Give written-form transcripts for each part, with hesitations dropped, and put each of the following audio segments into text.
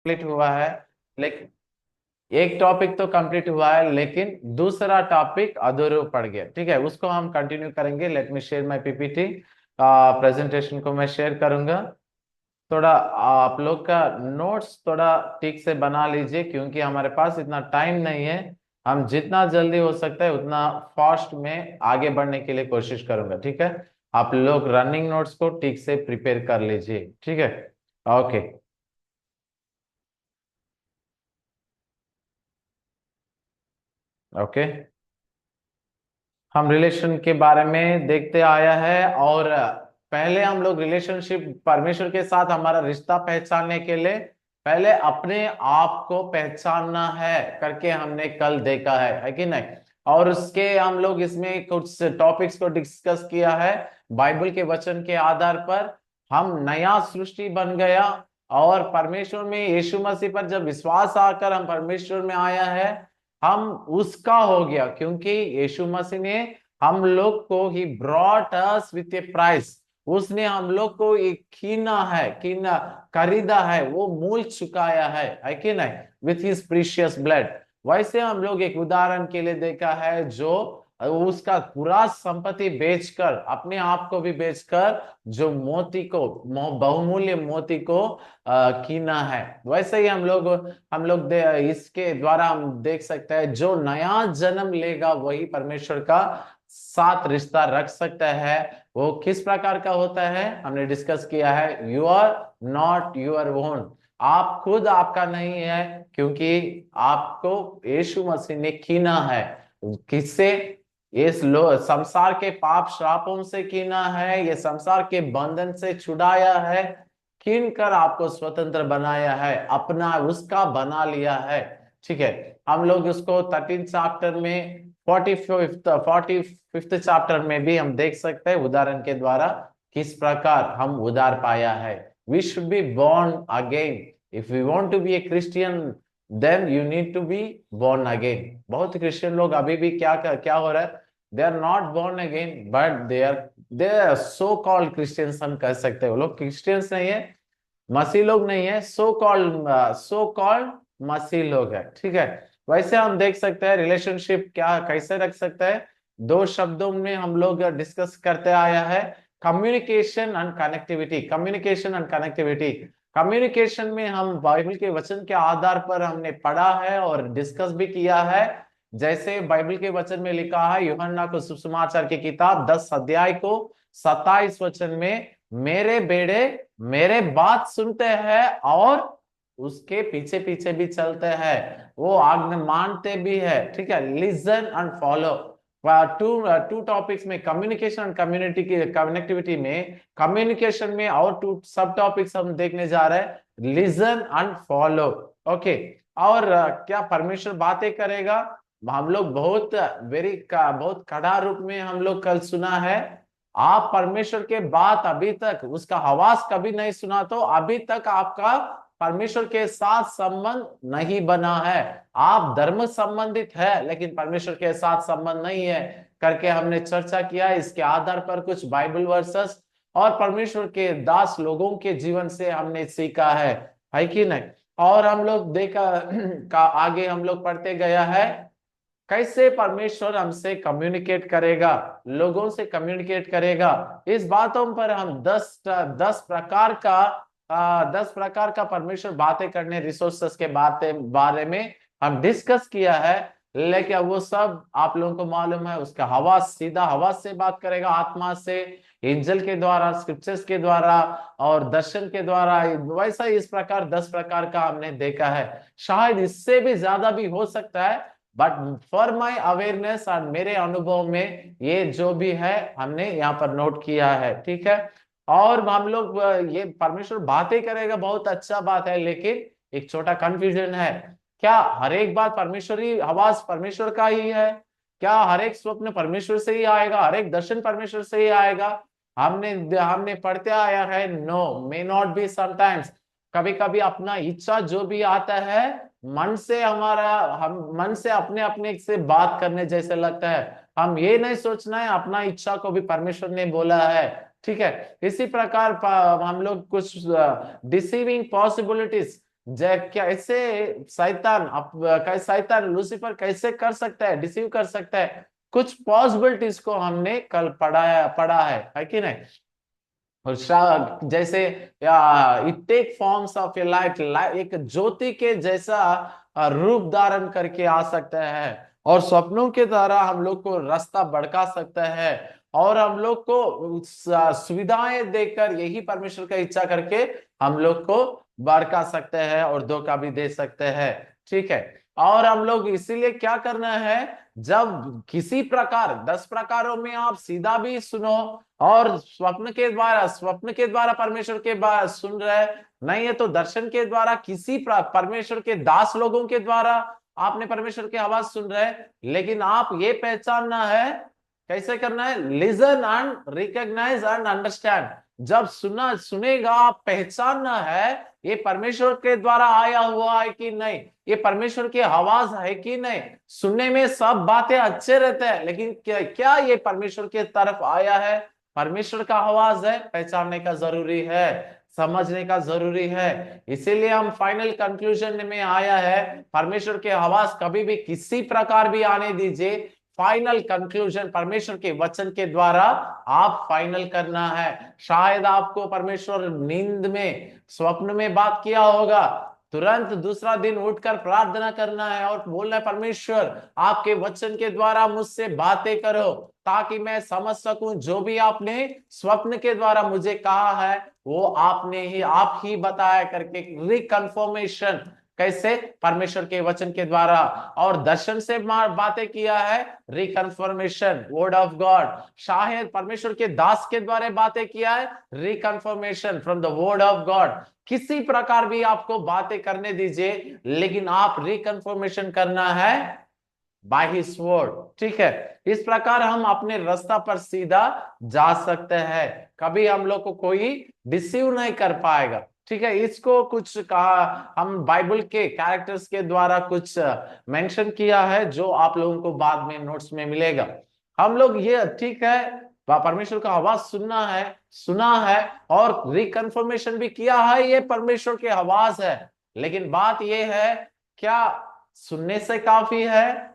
Complete हुआ है, लेकिन एक टॉपिक तो कंप्लीट हुआ है लेकिन दूसरा टॉपिक अधूरा पड़ गया। ठीक है, उसको हम कंटिन्यू करेंगे। Let me share my PPT. Presentation को मैं शेयर करूंगा। थोड़ा आप लोग का नोट्स थोड़ा ठीक से बना लीजिए, क्योंकि हमारे पास इतना टाइम नहीं है। हम जितना जल्दी हो सकता है उतना फास्ट में आगे बढ़ने के लिए कोशिश करूंगा। ठीक है, आप लोग रनिंग नोट्स को ठीक से प्रिपेयर कर लीजिए। ठीक है, ओके। ओके, हम रिलेशन के बारे में देखते आया है, और पहले हम लोग रिलेशनशिप परमेश्वर के साथ हमारा रिश्ता पहचानने के लिए पहले अपने आप को पहचानना है करके हमने कल देखा है कि नहीं। और उसके हम लोग इसमें कुछ टॉपिक्स को डिस्कस किया है। बाइबल के वचन के आधार पर हम नया सृष्टि बन गया, और परमेश्वर में यीशु मसीह पर जब विश्वास आकर हम परमेश्वर में आया है, हम उसका हो गया, क्योंकि यीशु मसीह ने हम लोग को he brought us with A price. उसने हम लोग को एक कीना खरीदा है, वो मूल चुकाया है कि नहीं, विथ हिज प्रीशियस ब्लड। वैसे हम लोग एक उदाहरण के लिए देखा है, जो उसका पूरा संपत्ति बेचकर, अपने आप को भी बेचकर, जो मोती को बहुमूल्य मोती को कीना है। वैसे ही इसके द्वारा हम देख सकते हैं, जो नया जन्म लेगा वही परमेश्वर का साथ रिश्ता रख सकता है। वो किस प्रकार का होता है हमने डिस्कस किया है। You are not your own, आप खुद आपका नहीं है, क्योंकि आपको यीशु मसीह ने कीना है। किससे? इस लो संसार के पाप श्रापों से कीना है, ये संसार के बंधन से छुड़ाया है, कीन कर आपको स्वतंत्र बनाया है, अपना उसका बना लिया है। ठीक है, हम लोग उसको 13 चैप्टर में 45th चैप्टर में भी हम देख सकते हैं उदाहरण के द्वारा किस प्रकार हम उधार पाया है। We should be born again. If we want to be a Christian, then you need to be born again. बहुत क्रिश्चियन लोग अभी भी क्या हो रहा है, they are not born again, but they are so called Christians, हम कह सकते हैं। वो लोग क्रिश्चियंस नहीं है, मसीह लोग नहीं है, सो कॉल्ड मसीह लोग है। ठीक है, वैसे हम देख सकते हैं रिलेशनशिप क्या कैसे रख सकते हैं। दो शब्दों में हम लोग डिस्कस करते आया है, communication and connectivity. Communication and connectivity, communication में हम बाइबल के वचन के आधार पर हमने पढ़ा है और डिस्कस भी किया है। जैसे बाइबल के वचन में लिखा है, यूहन्ना को सुसमाचार की किताब 10 अध्याय को 27 वचन में, मेरे बेड़े मेरे बात सुनते हैं और उसके पीछे पीछे भी चलते हैं, वो आज्ञा मानते भी है। ठीक है, listen and follow. Two two topics में, कम्युनिकेशन एंड कम्युनिटी की कनेक्टिविटी में, कम्युनिकेशन में और टू सब टॉपिक्स हम देखने जा रहे हैं, लिसन एंड फॉलो। ओके, और क्या परमेश्वर बातें करेगा? हम लोग बहुत कड़ा रूप में हम लोग कल सुना है। आप परमेश्वर के बात अभी तक उसका आवाज कभी नहीं सुना, तो अभी तक आपका परमेश्वर के साथ संबंध नहीं बना है। आप धर्म संबंधित है लेकिन परमेश्वर के साथ संबंध नहीं है करके हमने चर्चा किया। इसके आधार पर कुछ बाइबल वर्सेस और परमेश्वर के दास लोगों के जीवन से हमने सीखा है कि नहीं। और हम लोग देखा का आगे हम लोग पढ़ते गया है, कैसे परमेश्वर हमसे कम्युनिकेट करेगा, लोगों से कम्युनिकेट करेगा। इस बातों पर हम 10 प्रकार का परमेश्वर बातें करने रिसोर्सेस के बारे में हम डिस्कस किया है। लेकिन वो सब आप लोगों को मालूम है, उसका हवा सीधा हवा से बात करेगा, आत्मा से, एंजल के द्वारा, स्क्रिप्चर्स के द्वारा और दर्शन के द्वारा। वैसा इस प्रकार 10 प्रकार का हमने देखा है। शायद इससे भी ज्यादा भी हो सकता है, बट फॉर माई अवेयरनेस और मेरे अनुभव में ये जो भी है हमने यहाँ पर नोट किया है। ठीक है, और हम लोग ये परमेश्वर बातें करेगा, बहुत अच्छा बात है, लेकिन एक छोटा कंफ्यूजन है। क्या हर एक बात परमेश्वरी आवाज परमेश्वर का ही है? क्या हर एक स्वप्न परमेश्वर से ही आएगा? हर एक दर्शन परमेश्वर से ही आएगा? हमने हमने पढ़ते आया है, no, may not be sometimes. कभी कभी अपना इच्छा जो भी आता है, मन से हमारा, हम मन से अपने अपने से बात करने जैसे लगता है। हम ये नहीं सोचना है अपना इच्छा को भी परमेश्वर ने बोला है। ठीक है, इसी प्रकार हम लोग कुछ डिसीविंग पॉसिबिलिटीज कैसे शैतान शैतान लूसीफर कैसे कर सकता है, डिसीव कर सकता है, कुछ पॉसिबिलिटीज को हमने कल पढ़ा है कि नहीं। और जैसे it take forms of a light, एक ज्योति के जैसा रूप धारण करके आ सकता है, और स्वप्नों के द्वारा हम लोग को रास्ता भड़का सकता है, और हम लोग को सुविधाएं देकर यही परमेश्वर का इच्छा करके हम लोग को भड़का सकते हैं और धोखा भी दे सकते हैं। ठीक है, और हम लोग इसीलिए क्या करना है, जब किसी प्रकार 10 प्रकारों में आप सीधा भी सुनो और स्वप्न के द्वारा परमेश्वर के बारे सुन रहे, नहीं है तो दर्शन के द्वारा किसी परमेश्वर के दास लोगों के द्वारा आपने परमेश्वर की आवाज सुन रहे, लेकिन आप ये पहचानना है, कैसे करना है, listen and recognise and understand. जब सुनेगा आप पहचानना है ये परमेश्वर के द्वारा आया हुआ है कि नहीं, ये परमेश्वर की आवाज है कि नहीं। सुनने में सब बातें अच्छे रहते हैं, लेकिन क्या ये परमेश्वर की तरफ आया है, परमेश्वर का आवाज है, पहचानने का जरूरी है, समझने का जरूरी है। इसीलिए हम फाइनल कंक्लूजन में आया है, परमेश्वर की आवाज कभी भी किसी प्रकार भी आने दीजिए, फाइनल कंक्लूजन परमेश्वर के वचन के द्वारा आप फाइनल करना है। शायद आपको परमेश्वर नींद में, स्वप्न में बात किया होगा, तुरंत दूसरा दिन उठकर प्रार्थना करना है और बोलना है, परमेश्वर आपके वचन के द्वारा मुझसे बातें करो, ताकि मैं समझ सकूं जो भी आपने स्वप्न के द्वारा मुझे कहा है वो आप ही बताया करके रिकन्फर्मेशन, कैसे, परमेश्वर के वचन के द्वारा, और दर्शन से बातें किया है, रिकन्फर्मेशन वर्ड ऑफ गॉड, शायद परमेश्वर के दास के द्वारा बातें किया है, reconfirmation from the word of God. किसी प्रकार भी आपको बातें करने दीजिए, लेकिन आप रिकन्फर्मेशन करना है बाय हिज वर्ड। ठीक है, इस प्रकार हम अपने रास्ता पर सीधा जा सकते हैं, कभी हम लोग को कोई डिसीव नहीं कर पाएगा। ठीक है, इसको कुछ कहा हम बाइबल के कैरेक्टर्स के द्वारा कुछ मेंशन किया है, जो आप लोगों को बाद में नोट्स में मिलेगा। हम लोग ये, ठीक है, परमेश्वर का आवाज सुना है और रिकन्फर्मेशन भी किया है, ये परमेश्वर की आवाज है, लेकिन बात ये है, क्या सुनने से काफी है?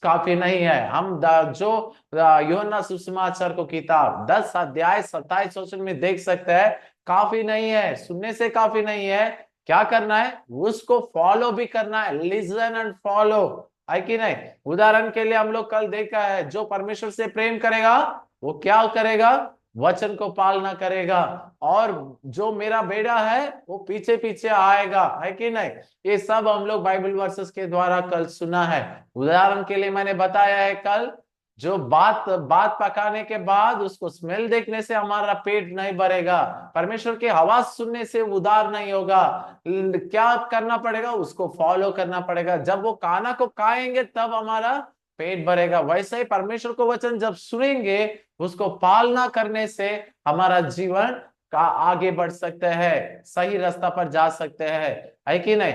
काफी नहीं है। हम जो यूहन्ना सुसमाचार को किताब 10 अध्याय 27 वचन में देख सकते हैं, काफी नहीं है, सुनने से काफी नहीं है, क्या करना है, उसको फॉलो भी करना है, लिसन एंड फॉलो, है कि नहीं। उदाहरण के लिए हम लोग कल देखा है, जो परमेश्वर से प्रेम करेगा वो क्या करेगा, वचन को पालना करेगा, और जो मेरा बेटा है वो पीछे पीछे आएगा, है कि नहीं। ये सब हम लोग बाइबल वर्सेस के द्वारा कल सुना है। उदाहरण के लिए मैंने बताया है कल, जो बात बात पकाने के बाद उसको स्मेल देखने से हमारा पेट नहीं भरेगा, परमेश्वर की आवाज सुनने से उदार नहीं होगा, क्या करना पड़ेगा, उसको फॉलो करना पड़ेगा। जब वो खाना को खाएंगे तब हमारा पेट भरेगा, वैसे ही परमेश्वर को वचन जब सुनेंगे, उसको पालना करने से हमारा जीवन का आगे बढ़ सकते हैं, सही रास्ता पर जा सकते हैं, है कि नहीं।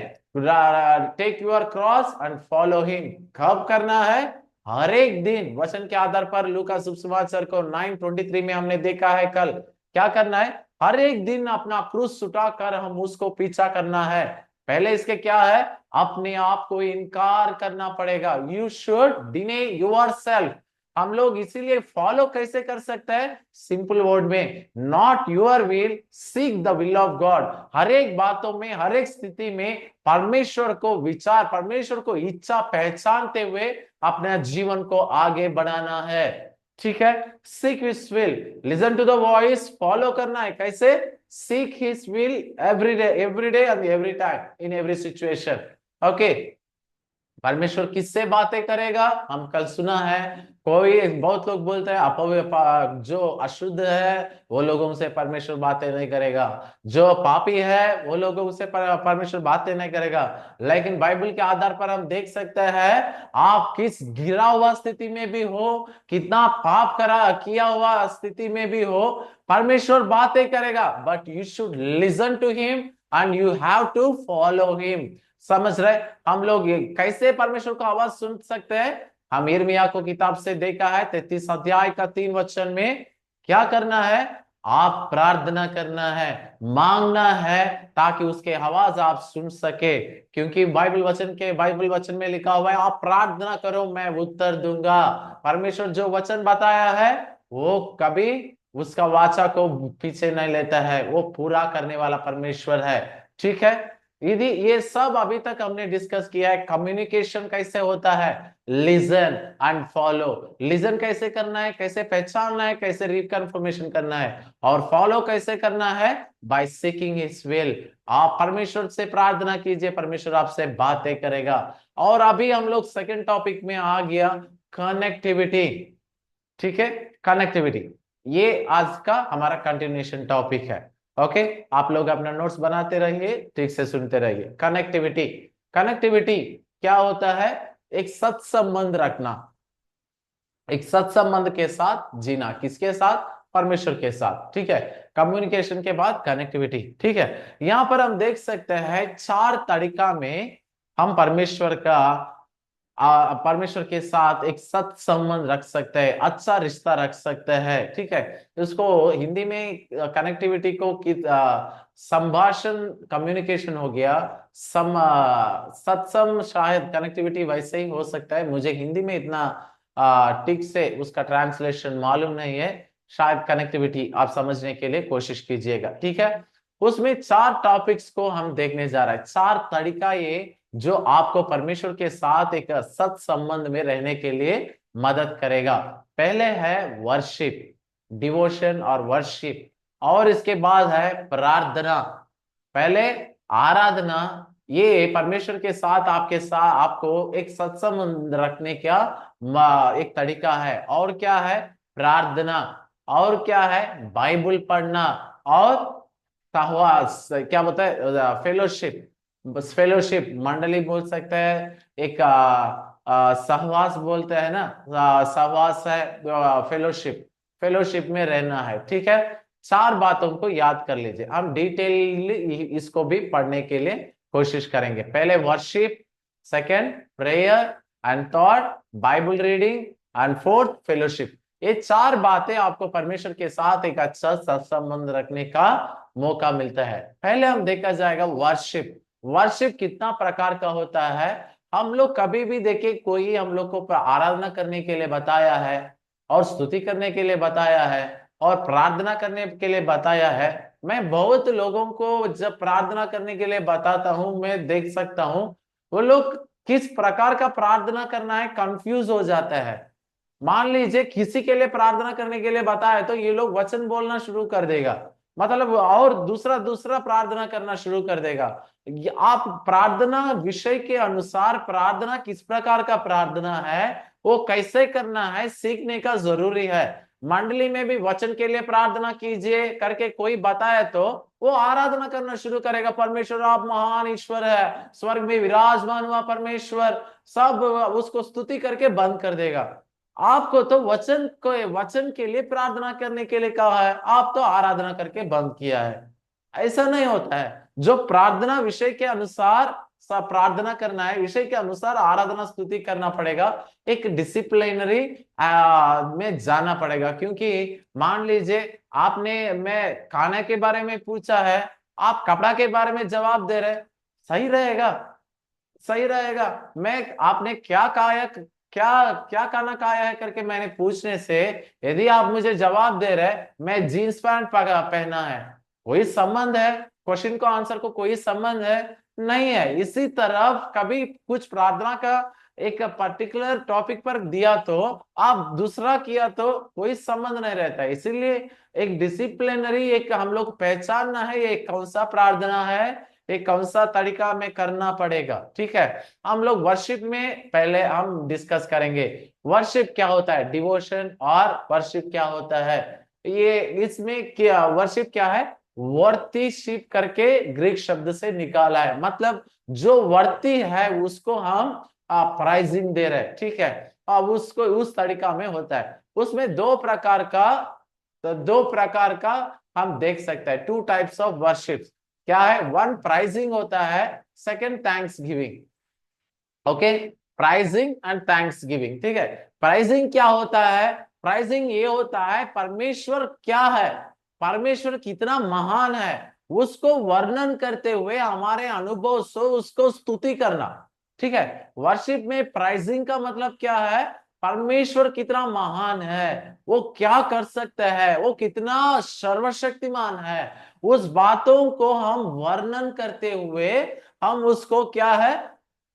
Take your cross and follow him, कब करना है, हर एक दिन, वचन के आधार पर लूका सुसमाचार को 9:23 में हमने देखा है कल, क्या करना है, हर एक दिन अपना क्रूस उठाकर हम उसको पीछा करना है। पहले इसके क्या है, अपने आप को इनकार करना पड़ेगा, यू शुड डिने योरसेल्फ। हम लोग इसीलिए फॉलो कैसे कर सकते हैं, सिंपल वर्ड में, not your will, seek the will of God. हर एक बातों में, हर एक स्थिति में परमेश्वर को विचार, परमेश्वर को इच्छा पहचानते हुए अपने जीवन को आगे बढ़ाना है। ठीक है, seek his will, listen to the voice, follow करना है, कैसे, seek his will every day and every time in every situation. Okay, परमेश्वर किससे बातें करेगा, हम कल सुना है, कोई बहुत लोग बोलते हैं जो अशुद्ध है वो लोगों से परमेश्वर बातें नहीं करेगा, जो पापी है वो लोगों से परमेश्वर बातें नहीं करेगा। लेकिन बाइबल के आधार पर हम देख सकते हैं, आप किस गिरा हुआ स्थिति में भी हो, कितना पाप किया हुआ स्थिति में भी हो, परमेश्वर बातें करेगा, but you should listen to him and you have to follow him. समझ रहे, हम लोग ये कैसे परमेश्वर को आवाज सुन सकते हैं, हम यिर्मयाह को किताब से देखा है 33 अध्याय का 3 वचन में, क्या करना है, आप प्रार्थना करना है, मांगना है, ताकि उसके आवाज आप सुन सके। क्योंकि बाइबल वचन में लिखा हुआ है, आप प्रार्थना करो मैं उत्तर दूंगा। परमेश्वर जो वचन बताया है वो कभी उसका वाचा को पीछे नहीं लेता है, वो पूरा करने वाला परमेश्वर है। ठीक है, यदि ये सब अभी तक हमने डिस्कस किया है। कम्युनिकेशन कैसे होता है, लिसन एंड फॉलो। लिसन कैसे करना है, कैसे पहचानना है, कैसे रिकन्फर्मेशन करना है, और फॉलो कैसे करना है, बाय सीकिंग हिज विल। आप परमेश्वर से प्रार्थना कीजिए, परमेश्वर आपसे बातें करेगा। और अभी हम लोग सेकंड टॉपिक में आ गया, कनेक्टिविटी। ठीक है, कनेक्टिविटी ये आज का हमारा कंटिन्यूएशन टॉपिक है। ओके, आप लोग अपना नोट्स बनाते रहिए, ठीक से सुनते रहिए। कनेक्टिविटी, कनेक्टिविटी क्या होता है, एक सत्संबंध रखना, एक सत्संबंध के साथ जीना। किसके साथ, परमेश्वर के साथ। ठीक है, कम्युनिकेशन के बाद कनेक्टिविटी। ठीक है, यहां पर हम देख सकते हैं 4 तरीका में हम परमेश्वर के साथ एक सत संबंध रख सकते हैं, अच्छा रिश्ता रख सकते हैं। ठीक है, इसको हिंदी में कनेक्टिविटी को संभाषण, कम्युनिकेशन हो गया। सत्संग शायद कनेक्टिविटी वैसे ही हो सकता है, मुझे हिंदी में इतना ठीक से उसका ट्रांसलेशन मालूम नहीं है। शायद कनेक्टिविटी आप समझने के लिए कोशिश कीजिएगा। ठीक है, उसमें 4 टॉपिक्स को हम देखने जा रहे हैं, 4 तरीका ये जो आपको परमेश्वर के साथ एक सत संबंध में रहने के लिए मदद करेगा। पहले है वर्शिप, डिवोशन और वर्शिप, और इसके बाद है प्रार्थना। पहले आराधना, ये परमेश्वर के साथ आपको एक सत्संबंध रखने का एक तरीका है। और क्या है, प्रार्थना। और क्या है, बाइबल पढ़ना। और सहवास, क्या बोलता है, फेलोशिप। बस फेलोशिप, मंडली बोल सकते हैं, एक सहवास बोलते हैं ना, सहवास है, फेलोशिप, फेलोशिप में रहना है। ठीक है, 4 बातों को याद कर लीजिए, हम डिटेल इसको भी पढ़ने के लिए कोशिश करेंगे। पहले worship, second prayer, and third Bible reading, and fourth fellowship. ये 4 बातें आपको परमेश्वर के साथ एक अच्छा संबंध रखने का मौका मिलता है। पहले हम देखा जाएगा वर्शिप। वर्शिप कितना प्रकार का होता है, हम लोग कभी भी देखे कोई हम लोग को आराधना करने के लिए बताया है, और स्तुति करने के लिए बताया है, और प्रार्थना करने के लिए बताया है। मैं बहुत लोगों को जब प्रार्थना करने के लिए बताता हूं, मैं देख सकता हूं वो लोग किस प्रकार का प्रार्थना करना है कंफ्यूज हो जाता है। मान लीजिए किसी के लिए प्रार्थना करने के लिए बताया, तो ये लोग वचन बोलना शुरू कर देगा, मतलब और दूसरा दूसरा प्रार्थना करना शुरू कर देगा। आप प्रार्थना विषय के अनुसार प्रार्थना किस प्रकार का प्रार्थना है, वो कैसे करना है, सीखने का जरूरी है। मंडली में भी वचन के लिए प्रार्थना कीजिए करके कोई बताए, तो वो आराधना करना शुरू करेगा, परमेश्वर आप महान ईश्वर है, स्वर्ग में विराजमान हुआ परमेश्वर, सब उसको स्तुति करके बंद कर देगा। आपको तो वचन के लिए प्रार्थना करने के लिए कहा है, आप तो आराधना करके बंद किया है। ऐसा नहीं होता है। जो प्रार्थना विषय के अनुसार प्रार्थना करना है, विषय के अनुसार आराधना स्तुति करना पड़ेगा, एक डिसिप्लिनरी में जाना पड़ेगा। क्योंकि मान लीजिए आपने, मैं खाने के बारे में पूछा है, आप कपड़ा के बारे में जवाब दे रहे, सही रहेगा, सही रहेगा। मैं आपने क्या खाया, क्या क्या खाना खाया है करके मैंने पूछने से, यदि आप मुझे जवाब दे रहे मैं जीन्स पैंट पहना है, कोई संबंध है, क्वेश्चन को आंसर को कोई संबंध है नहीं है। इसी तरह कभी कुछ प्रार्थना का एक पर्टिकुलर टॉपिक पर दिया, तो आप दूसरा किया तो कोई संबंध नहीं रहता। इसीलिए एक डिसिप्लिनरी, एक हम लोग पहचानना है ये कौन सा प्रार्थना है, ये कौन सा तरीका में करना पड़ेगा। ठीक है, हम लोग वर्शिप में पहले हम डिस्कस करेंगे, वर्शिप क्या होता है, डिवोशन और वर्शिप क्या होता है। ये इसमें क्या वर्शिप क्या है, वर्तीशिप करके ग्रीक शब्द से निकाला है, मतलब जो वर्ती है उसको हम प्राइजिंग दे रहे हैं। ठीक है, अब उसको उस तरीका में होता है। उसमें दो प्रकार का हम देख सकते हैं, 2 टाइप्स ऑफ वर्शिप। क्या है, वन प्राइजिंग होता है, second thanks giving. Okay, pricing and thanks giving. ठीक है, प्राइजिंग क्या होता है, प्राइजिंग ये होता है परमेश्वर क्या है, परमेश्वर कितना महान है उसको वर्णन करते हुए हमारे अनुभव से उसको स्तुति करना। ठीक है, वर्शिप में प्राइजिंग का मतलब क्या है? परमेश्वर कितना महान है, वो क्या कर सकता है, वो कितना सर्वशक्तिमान है, उस बातों को हम वर्णन करते हुए हम उसको क्या है,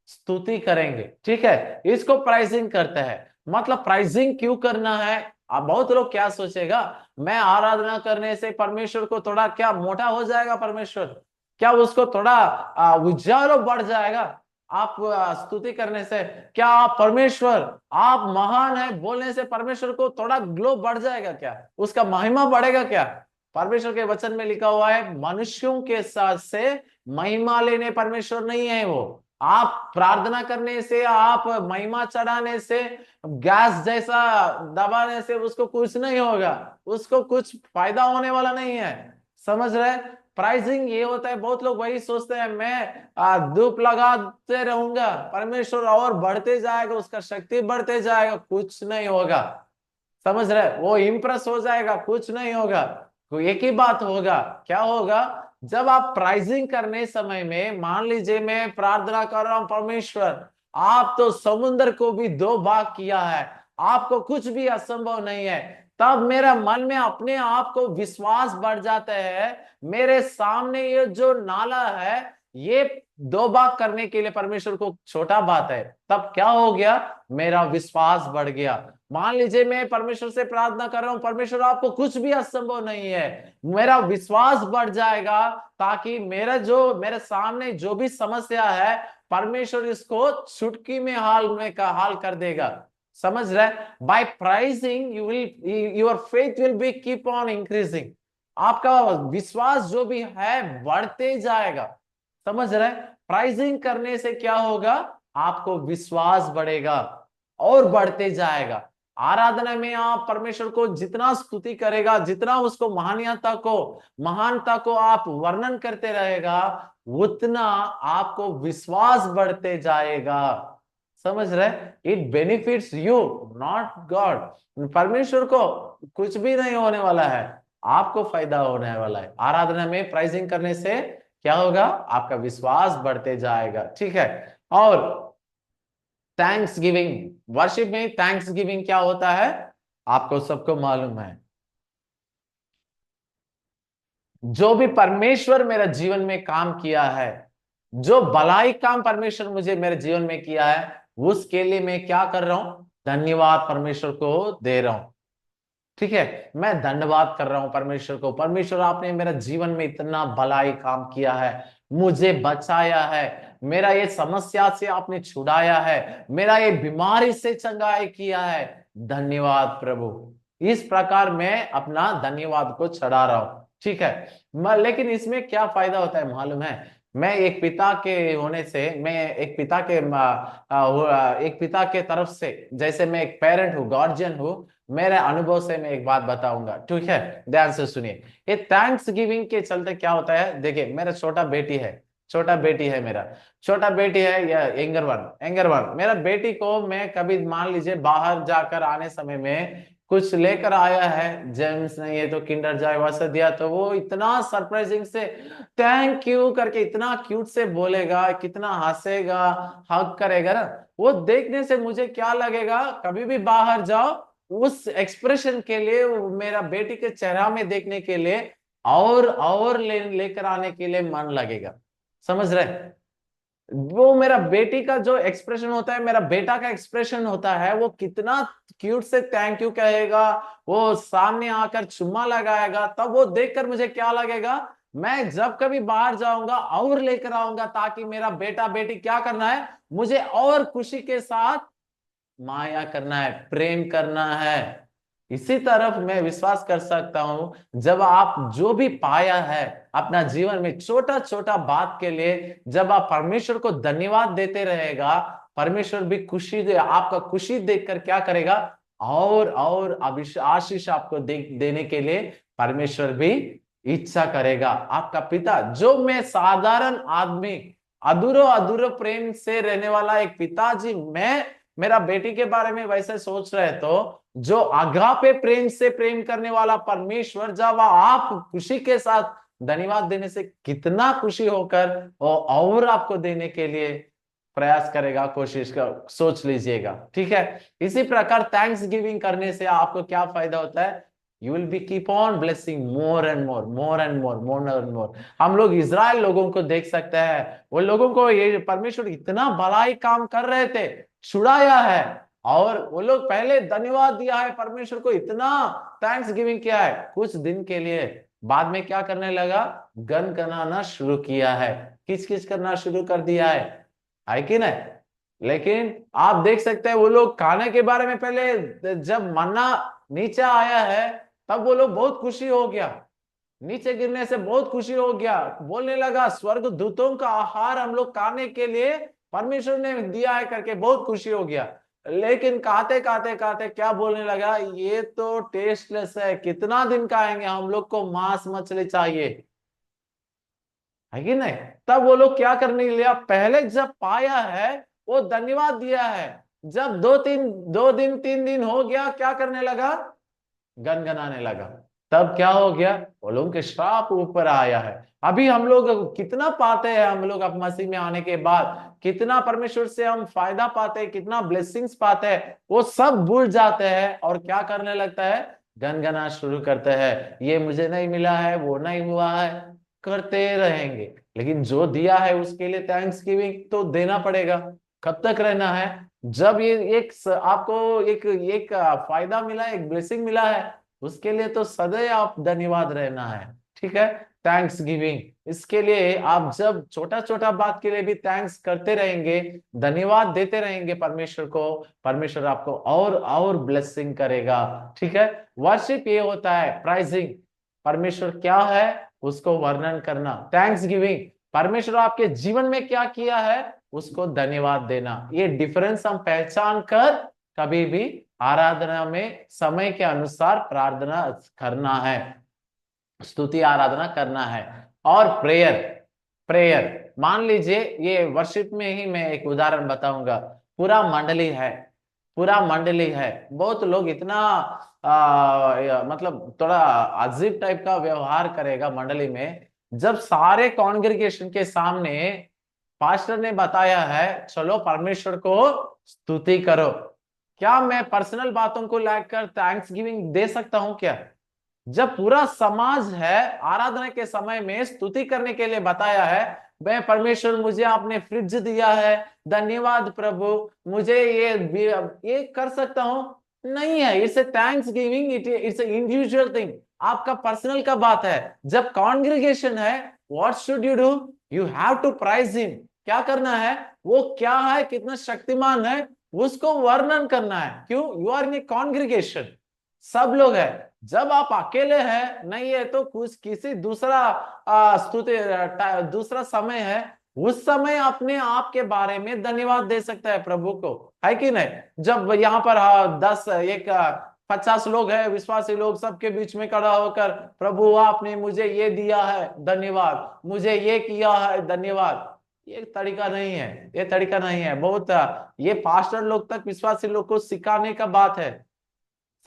स्तुति करेंगे। ठीक है, इसको प्राइजिंग करते हैं। मतलब प्राइजिंग क्यों करना है? अब बहुत लोग क्या सोचेगा, मैं आराधना करने से परमेश्वर को थोड़ा क्या मोटा हो जाएगा, परमेश्वर क्या उसको थोड़ा उज्ज्वल बढ़ जाएगा? आप स्तुति करने से क्या आप परमेश्वर आप महान है बोलने से परमेश्वर को थोड़ा ग्लो बढ़ जाएगा क्या, उसका महिमा बढ़ेगा क्या? परमेश्वर के वचन में लिखा हुआ है मनुष्यों के साथ से महिमा लेने परमेश्वर नहीं है। वो आप प्रार्थना करने से, आप महिमा चढ़ाने से, गैस जैसा दबाने से उसको कुछ नहीं होगा, उसको कुछ फायदा होने वाला नहीं है। समझ रहे? प्राइजिंग ये होता है, बहुत लोग वही सोचते हैं मैं धूप लगाते रहूंगा परमेश्वर और बढ़ते जाएगा, उसका शक्ति बढ़ते जाएगा, कुछ नहीं होगा। समझ रहे? वो इंप्रेस हो जाएगा, कुछ नहीं होगा। तो एक ही बात होगा, क्या होगा? जब आप प्राइजिंग करने समय में, मान लीजिए मैं प्रार्थना कर रहा हूं परमेश्वर आप तो समुद्र को भी दो भाग किया है, आपको कुछ भी असंभव नहीं है, तब मेरा मन में अपने आप को विश्वास बढ़ जाता है, मेरे सामने ये जो नाला है ये दो भाग करने के लिए परमेश्वर को छोटा बात है। तब क्या हो गया? मेरा विश्वास बढ़ गया। मान लीजिए मैं परमेश्वर से प्रार्थना कर रहा हूं परमेश्वर आपको कुछ भी असंभव नहीं है, मेरा विश्वास बढ़ जाएगा, ताकि मेरे सामने जो भी समस्या है परमेश्वर इसको चुटकी में हाल कर देगा। समझ रहे? By praising your faith will be keep on increasing, आपका विश्वास जो भी है बढ़ते जाएगा। समझ रहे? प्राइजिंग करने से क्या होगा? आपको विश्वास बढ़ेगा और बढ़ते जाएगा। आराधना में आप परमेश्वर को जितना स्तुति करेगा, जितना उसको महानता को आप वर्णन करते रहेगा, उतना आपको विश्वास बढ़ते जाएगा। समझ रहे? It benefits you, not God. परमेश्वर को कुछ भी नहीं होने वाला है, आपको फायदा होने वाला है। आराधना में प्राइजिंग करने से क्या होगा? आपका विश्वास बढ़ते जाएगा। ठीक है। और थैंक्स गिविंग, वर्शिप में थैंक्स गिविंग क्या होता है आपको सबको मालूम है। जो भी परमेश्वर मेरे जीवन में काम किया है, जो भलाई काम परमेश्वर मुझे मेरे जीवन में किया है, उसके लिए मैं क्या कर रहा हूं? धन्यवाद परमेश्वर को दे रहा हूं। ठीक है, मैं धन्यवाद कर रहा हूं परमेश्वर को, परमेश्वर आपने मेरे जीवन में इतना भलाई काम किया है, मुझे बचाया है, मेरा ये समस्या से आपने छुड़ाया है, मेरा ये बीमारी से चंगाई किया है, धन्यवाद प्रभु। इस प्रकार मैं अपना धन्यवाद को चढ़ा रहा हूं। ठीक है, लेकिन इसमें क्या फायदा होता है मालूम है? मैं एक पिता के होने से, मैं एक पिता के तरफ से, जैसे मैं एक पेरेंट हूँ, गार्जियन हूँ, मेरे अनुभव से मैं एक बात बताऊंगा। ठीक है, ध्यान से सुनिए। ये थैंक्स गिविंग के चलते क्या होता है, देखिए मेरा छोटा बेटी है मेरा छोटा बेटी है, या एंगर वन मेरा बेटी को मैं कभी मान लीजिए बाहर जाकर आने समय में कुछ लेकर आया है, जेम्स ने ये तो किंडर जॉय वैसे दिया, तो वो इतना सरप्राइजिंग से थैंक यू करके इतना क्यूट से बोलेगा, कितना हंसेगा, हग करेगा ना, वो देखने से मुझे क्या लगेगा, कभी भी बाहर जाओ उस एक्सप्रेशन के लिए, मेरा बेटी के चेहरा में देखने के लिए और लेकर आने के लिए मन लगेगा। समझ रहे? वो मेरा बेटी का जो एक्सप्रेशन होता है, मेरा बेटा का एक्सप्रेशन होता है, वो कितना क्यूट से थैंक यू कहेगा, वो सामने आकर चुम्मा लगाएगा, तब वो देखकर मुझे क्या लगेगा, मैं जब कभी बाहर जाऊंगा और लेकर आऊंगा, ताकि मेरा बेटा बेटी क्या करना है, मुझे और खुशी के साथ माया करना है, प्रेम करना है। इसी तरफ मैं विश्वास कर सकता हूं, जब आप जो भी पाया है अपना जीवन में छोटा छोटा बात के लिए, जब आप परमेश्वर को धन्यवाद देते रहेगा, परमेश्वर भी आपका खुशी देखकर क्या करेगा, और आशीष आपको देने के लिए परमेश्वर भी इच्छा करेगा। आपका पिता, जो मैं साधारण आदमी, अधूरो अधूरो प्रेम से रहने वाला एक पिताजी, मैं मेरा बेटी के बारे में वैसे सोच रहे, तो जो अगापे प्रेम से प्रेम करने वाला परमेश्वर, जब आप खुशी के साथ धन्यवाद देने से कितना खुशी होकर और आपको देने के लिए प्रयास करेगा, कोशिश कर, सोच लीजिएगा। ठीक है, इसी प्रकार थैंक्स गिविंग करने से आपको क्या फायदा होता है? You will be keep on blessing more and more, more and more, more and more. हम लोग इजराइल लोगों को देख सकते हैं, वो लोगों को ये परमेश्वर इतना भलाई काम कर रहे थे, छुड़ाया है, और वो लोग पहले धन्यवाद दिया है परमेश्वर को, इतना थैंक्स गिविंग किया है, कुछ दिन के लिए। बाद में क्या करने लगा? गन गनाना शुरू किया है, किच किच करना शुरू कर दिया है कि नहीं? लेकिन आप देख सकते हैं वो लोग खाने के बारे में, पहले जब मन्ना नीचे आया है तब वो लोग बहुत खुशी हो गया, नीचे गिरने से बहुत खुशी हो गया, बोलने लगा स्वर्ग दूतों का आहार हम लोग खाने के लिए परमेश्वर ने दिया है करके बहुत खुशी हो गया। लेकिन खाते खाते खाते क्या बोलने लगा? ये तो टेस्टलेस है, कितना दिन खाएंगे, हम लोग को मांस मछली चाहिए, है कि नहीं? तब वो लोग क्या करने लिया? पहले जब पाया है वो धन्यवाद दिया है, जब 2 दिन 3 दिन हो गया, क्या करने लगा? गनगनाने लगा। तब क्या हो गया? वो लोगों के श्राप ऊपर आया है। अभी हम लोग कितना पाते हैं, हम लोग अब मसीह में आने के बाद कितना परमेश्वर से हम फायदा पाते हैं, कितना ब्लेसिंग्स पाते हैं, वो सब भूल जाते हैं और क्या करने लगता है? गनगना शुरू करते हैं, ये मुझे नहीं मिला है, वो नहीं हुआ है, करते रहेंगे। लेकिन जो दिया है उसके लिए थैंक्स गिविंग तो देना पड़ेगा। कब तक रहना है? जब ये आपको एक फायदा मिला, एक ब्लेसिंग मिला है, उसके लिए तो सदैव आप धन्यवाद रहना है। ठीक है, थैंक्स गिविंग, इसके लिए आप जब छोटा छोटा बात के लिए भी थैंक्स करते रहेंगे, धन्यवाद देते रहेंगे परमेश्वर को, परमेश्वर आपको और ब्लेसिंग करेगा। ठीक है, वर्शिप ये होता है प्राइजिंग, परमेश्वर क्या है उसको वर्णन करना। थैंक्स गिविंग, परमेश्वर आपके जीवन में क्या किया है उसको धन्यवाद देना। ये डिफरेंस हम पहचान कर कभी भी आराधना में समय के अनुसार प्रार्थना करना है, स्तुति आराधना करना है। और प्रेयर, प्रेयर मान लीजिए, ये वर्शिप में ही मैं एक उदाहरण बताऊंगा। पूरा मंडली है, पूरा मंडली है, बहुत लोग इतना मतलब थोड़ा अजीब टाइप का व्यवहार करेगा मंडली में, जब सारे कॉन्ग्रेगेशन के सामने पास्टर ने बताया है चलो परमेश्वर को स्तुति करो, क्या मैं पर्सनल बातों को लेकर थैंक्स गिविंग दे सकता हूं क्या? जब पूरा समाज है आराधना के समय में स्तुति करने के लिए बताया है, मैं परमेश्वर मुझे आपने फ्रिज दिया है, धन्यवाद प्रभु, मुझे ये कर सकता हूं? नहीं है, it's a thanks giving, it's a individual thing, आपका पर्सनल का बात है। जब कॉन्ग्रेगेशन है, what should you do? You have to praise him. क्या करना है? वो क्या है, कितना शक्तिमान है, उसको वर्णन करना है। क्यों? You are in A congregation, सब लोग है। जब आप अकेले हैं, नहीं है तो कुछ किसी दूसरा स्तुति दूसरा समय है, उस समय अपने आप के बारे में धन्यवाद दे सकता है प्रभु को, है कि नहीं? जब यहाँ पर 50 लोग हैं विश्वासी लोग, सबके बीच में खड़ा होकर प्रभु आपने मुझे ये दिया है धन्यवाद, मुझे ये किया है धन्यवाद, ये तरीका नहीं है, ये तरीका नहीं है। बहुत ये पास्टर लोग तक विश्वासी लोग को सिखाने का बात है,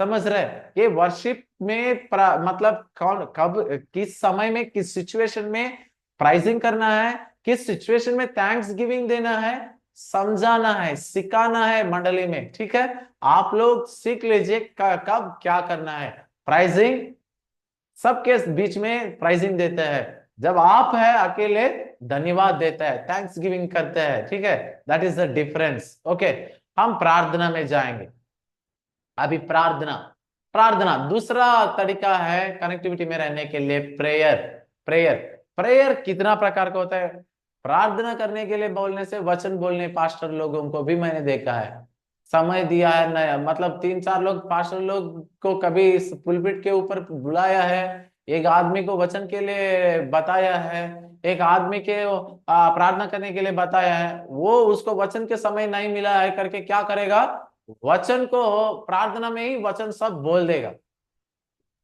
समझ रहे? ये वर्शिप में मतलब कौन कब किस समय में किस सिचुएशन में प्राइजिंग करना है, किस सिचुएशन में थैंक्स गिविंग देना है, समझाना है, सिखाना है मंडली में। ठीक है, आप लोग सीख लीजिए कब क्या करना है। प्राइजिंग सबके बीच में प्राइजिंग देते हैं, जब आप है अकेले धन्यवाद देता है, थैंक्स गिविंग करते हैं। ठीक है, that is the difference. Okay, हम प्रार्थना में जाएंगे अभी। प्रार्थना, प्रार्थना दूसरा तरीका है कनेक्टिविटी में रहने के लिए, प्रेयर। प्रेयर, प्रेयर कितना प्रकार का होता है? प्रार्थना करने के लिए बोलने से, वचन बोलने पास्टर लोगों को भी मैंने देखा है, समय दिया है नया, मतलब 3-4 लोग पास्टर लोग को कभी इस पुलपिट के ऊपर बुलाया है, एक आदमी को वचन के लिए बताया है, एक आदमी के प्रार्थना करने के लिए बताया है, वो उसको वचन के समय नहीं मिला है करके क्या करेगा? वचन को प्रार्थना में ही वचन सब बोल देगा।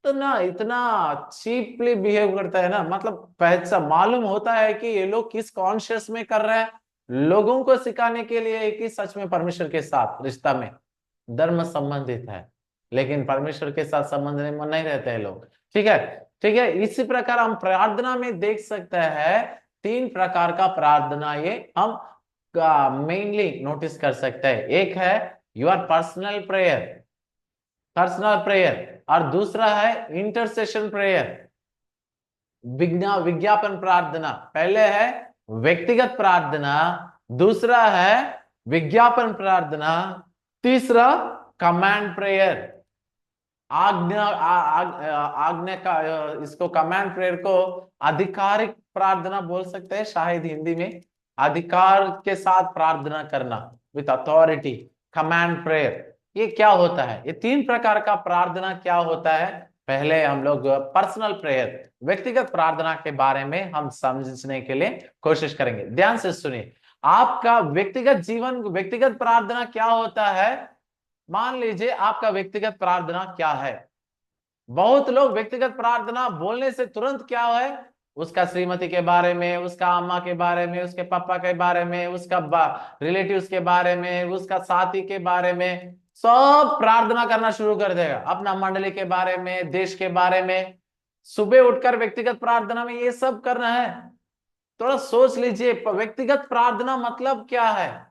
तो ना इतना चीपली बिहेव करता है ना, मतलब पहचान मालूम होता है कि ये लोग किस कॉन्शियस में कर रहे हैं, लोगों को सिखाने के लिए कि सच में परमेश्वर के साथ रिश्ता में धर्म संबंधित है, लेकिन परमेश्वर के साथ संबंध नहीं रहते हैं लोग। ठीक है, ठीक है। इसी प्रकार हम प्रार्थना में देख सकते हैं 3 प्रकार का प्रार्थना ये हम मेनली नोटिस कर सकते हैं। एक है योर पर्सनल प्रेयर, और दूसरा है इंटरसेशन प्रेयर, विज्ञापन प्रार्थना। पहले है व्यक्तिगत प्रार्थना, दूसरा है विज्ञापन प्रार्थना, तीसरा कमांड प्रेयर, आज्ञा का। इसको कमांड प्रेयर को आधिकारिक प्रार्थना बोल सकते हैं शायद हिंदी में, अधिकार के साथ प्रार्थना करना, विथ अथॉरिटी, कमांड प्रेयर। ये क्या होता है? ये 3 प्रकार का प्रार्थना क्या होता है? पहले हम लोग पर्सनल प्रेयर, व्यक्तिगत प्रार्थना के बारे में हम समझने के लिए कोशिश करेंगे। ध्यान से सुनिए, आपका व्यक्तिगत जीवन, व्यक्तिगत प्रार्थना क्या होता है? मान लीजिए आपका व्यक्तिगत प्रार्थना क्या है? बहुत लोग व्यक्तिगत प्रार्थना बोलने से तुरंत क्या है, उसका श्रीमती के बारे में, उसका अम्मा के बारे में, उसके पापा के बारे में, उसका रिलेटिव्स के बारे में, उसका साथी के बारे में सब प्रार्थना करना शुरू कर देगा, अपना मंडली के बारे में, देश के बारे में। सुबह उठकर व्यक्तिगत प्रार्थना में ये सब करना है? थोड़ा सोच लीजिए, व्यक्तिगत प्रार्थना मतलब क्या है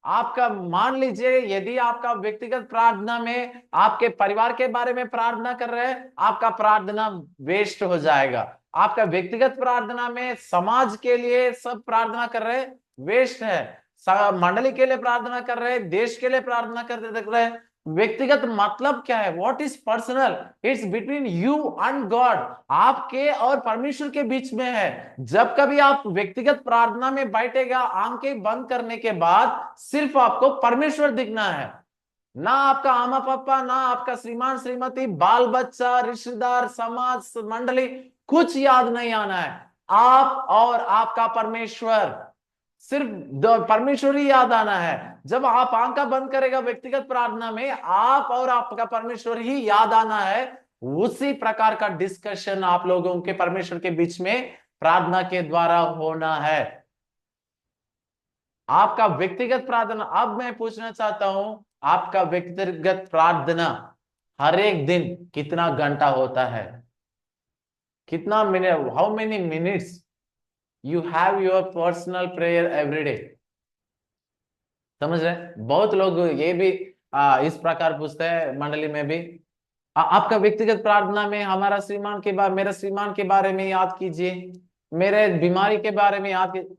आपका? मान लीजिए यदि आपका व्यक्तिगत प्रार्थना में आपके परिवार के बारे में प्रार्थना कर रहे हैं, आपका प्रार्थना वेस्ट हो जाएगा। आपका व्यक्तिगत प्रार्थना में समाज के लिए सब प्रार्थना कर रहे हैं, वेस्ट है। मंडली के लिए प्रार्थना कर रहे हैं, देश के लिए प्रार्थना करते देख रहे हैं। व्यक्तिगत मतलब क्या है? What is personal? It's between you and God, आपके और परमेश्वर के बीच में है। जब कभी आप व्यक्तिगत प्रार्थना में बैठेगा, आंखें बंद करने के बाद सिर्फ आपको परमेश्वर दिखना है, ना आपका आमा पापा, ना आपका श्रीमान श्रीमती, बाल बच्चा, रिश्तेदार, समाज, मंडली, कुछ याद नहीं आना है। आप और आपका परमेश्वर, सिर्फ परमेश्वर ही याद आना है। जब आप आंखा बंद करेगा व्यक्तिगत प्रार्थना में, आप और आपका परमेश्वर ही याद आना है। उसी प्रकार का डिस्कशन आप लोगों के परमेश्वर के बीच में प्रार्थना के द्वारा होना है। आपका व्यक्तिगत प्रार्थना, अब मैं पूछना चाहता हूं, आपका व्यक्तिगत प्रार्थना हर एक दिन कितना घंटा होता है? कितना minute, how many minutes you have your personal prayer every day? समझ रहे? बहुत लोग ये भी इस प्रकार पूछते हैं मंडली में भी, आपका व्यक्तिगत प्रार्थना में हमारा श्रीमान के बारे, मेरे श्रीमान के बारे में याद कीजिए, मेरे बीमारी के बारे में याद कीजिए।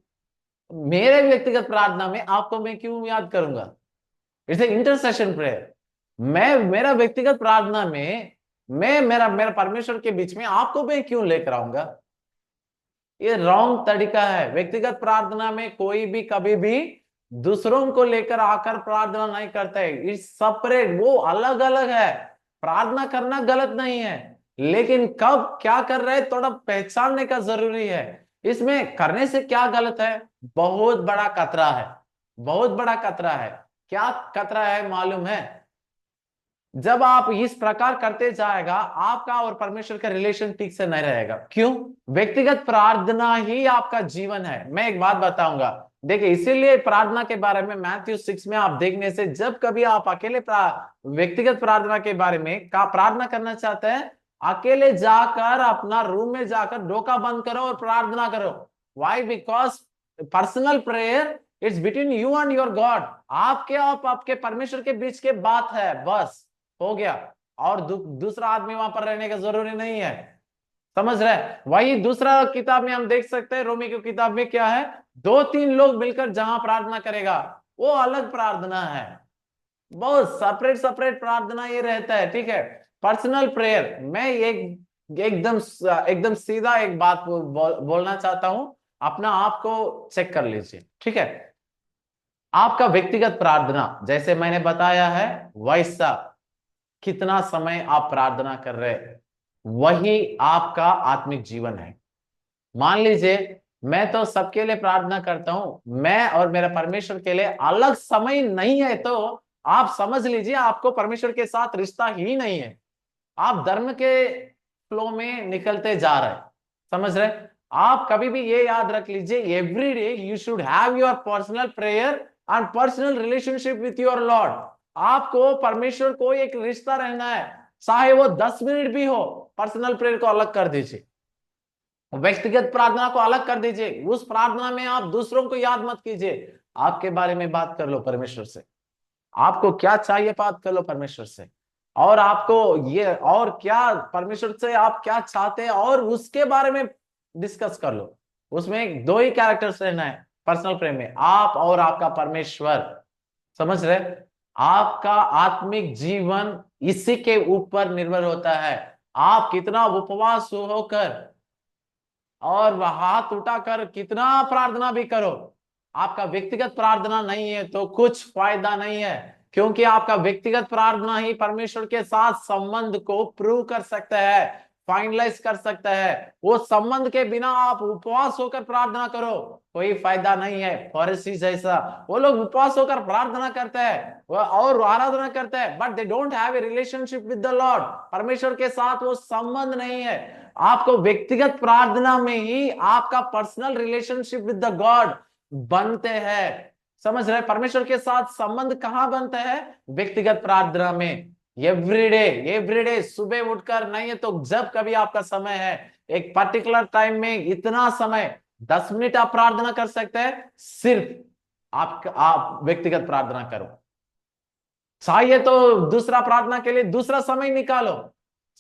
मेरे व्यक्तिगत प्रार्थना में आपको मैं क्यों याद करूंगा? It's intercession prayer. मैं मेरा व्यक्तिगत प्रार्थना में मैं मेरा मेरा परमेश्वर के बीच में आपको मैं क्यों लेकर आऊंगा? ये रॉन्ग तरीका है। व्यक्तिगत प्रार्थना में कोई भी कभी भी दूसरों को लेकर आकर प्रार्थना नहीं करता है। इट्स सेपरेट, वो अलग अलग है। प्रार्थना करना गलत नहीं है, लेकिन कब क्या कर रहे हैं थोड़ा पहचानने का जरूरी है। इसमें करने से क्या गलत है? बहुत बड़ा खतरा है, बहुत बड़ा खतरा है। क्या खतरा है मालूम है? जब आप इस प्रकार करते जाएगा, आपका और परमेश्वर का रिलेशन ठीक से नहीं रहेगा। क्यों? व्यक्तिगत प्रार्थना ही आपका जीवन है। मैं एक बात बताऊंगा, देखिए, इसीलिए प्रार्थना के बारे में मैथ्यू 6 में आप देखने से, जब कभी आप अकेले व्यक्तिगत प्रार्थना के बारे में का प्रार्थना करना चाहते हैं, अकेले जाकर अपना रूम में जाकर डोका बंद करो और प्रार्थना करो। Why? Because personal prayer it's between you and your God. आपके और आपके परमेश्वर के बीच के बात है, बस हो गया। और दूसरा आदमी वहां पर रहने का जरूरी नहीं है। समझ रहे? वही दूसरा किताब में हम देख सकते हैं, रोमी की किताब में क्या है, 2-3 लोग मिलकर जहां प्रार्थना करेगा वो अलग प्रार्थना है। बहुत सेपरेट सेपरेट प्रार्थना ये रहता है। ठीक है, पर्सनल प्रेयर। मैं एकदम एकदम सीधा एक बात बोलना चाहता हूं, अपना आप को चेक कर लीजिए। ठीक है, आपका व्यक्तिगत प्रार्थना जैसे मैंने बताया है वैसा कितना समय आप प्रार्थना कर रहे हैं, वही आपका आत्मिक जीवन है। मान लीजिए मैं तो सबके लिए प्रार्थना करता हूं, मैं और मेरा परमेश्वर के लिए अलग समय नहीं है, तो आप समझ लीजिए आपको परमेश्वर के साथ रिश्ता ही नहीं है। आप धर्म के फ्लो में निकलते जा रहे हैं। समझ रहे? आप कभी भी ये याद रख लीजिए, every day you should have your personal prayer and personal relationship with your Lord. आपको परमेश्वर को एक रिश्ता रहना है, चाहे वो 10 मिनट भी हो। पर्सनल प्रेयर को अलग कर दीजिए, व्यक्तिगत प्रार्थना को अलग कर दीजिए। उस प्रार्थना में आप दूसरों को याद मत कीजिए, आपके बारे में बात कर लो परमेश्वर से। आपको क्या चाहिए बात कर लो परमेश्वर से, और आपको ये और क्या परमेश्वर से आप क्या चाहते हैं और उसके बारे में डिस्कस कर लो। उसमें दो ही कैरेक्टर्स रहना है पर्सनल प्रेम में, आप और आपका परमेश्वर। समझ रहे? आपका आत्मिक जीवन इसी के ऊपर निर्भर होता है। आप कितना उपवास होकर और वह हाथ उठाकर कितना प्रार्थना भी करो, आपका व्यक्तिगत प्रार्थना नहीं है तो कुछ फायदा नहीं है। क्योंकि आपका व्यक्तिगत प्रार्थना ही परमेश्वर के साथ संबंध को प्रूव कर सकता है, फाइनलाइज कर सकता है। वो संबंध के बिना आप उपवास होकर प्रार्थना करो, कोई फायदा नहीं है। फरीसी जैसा वो लोग उपवास होकर प्रार्थना करते हैं और आराधना करते हैं, but they don't have a relationship with the Lord. परमेश्वर के साथ वो संबंध नहीं है। आपको व्यक्तिगत प्रार्थना में ही आपका personal relationship with the God बनते हैं। समझ रहे? परमेश्वर के साथ संबंध कहां बनता है? व्यक्तिगत प्रार्थना में। एवरीडे सुबह उठकर, नहीं है तो जब कभी आपका समय है, एक पर्टिकुलर टाइम में इतना समय 10 मिनट आप प्रार्थना कर सकते हैं। सिर्फ आप व्यक्तिगत प्रार्थना करो। चाहिए तो दूसरा प्रार्थना के लिए दूसरा समय निकालो,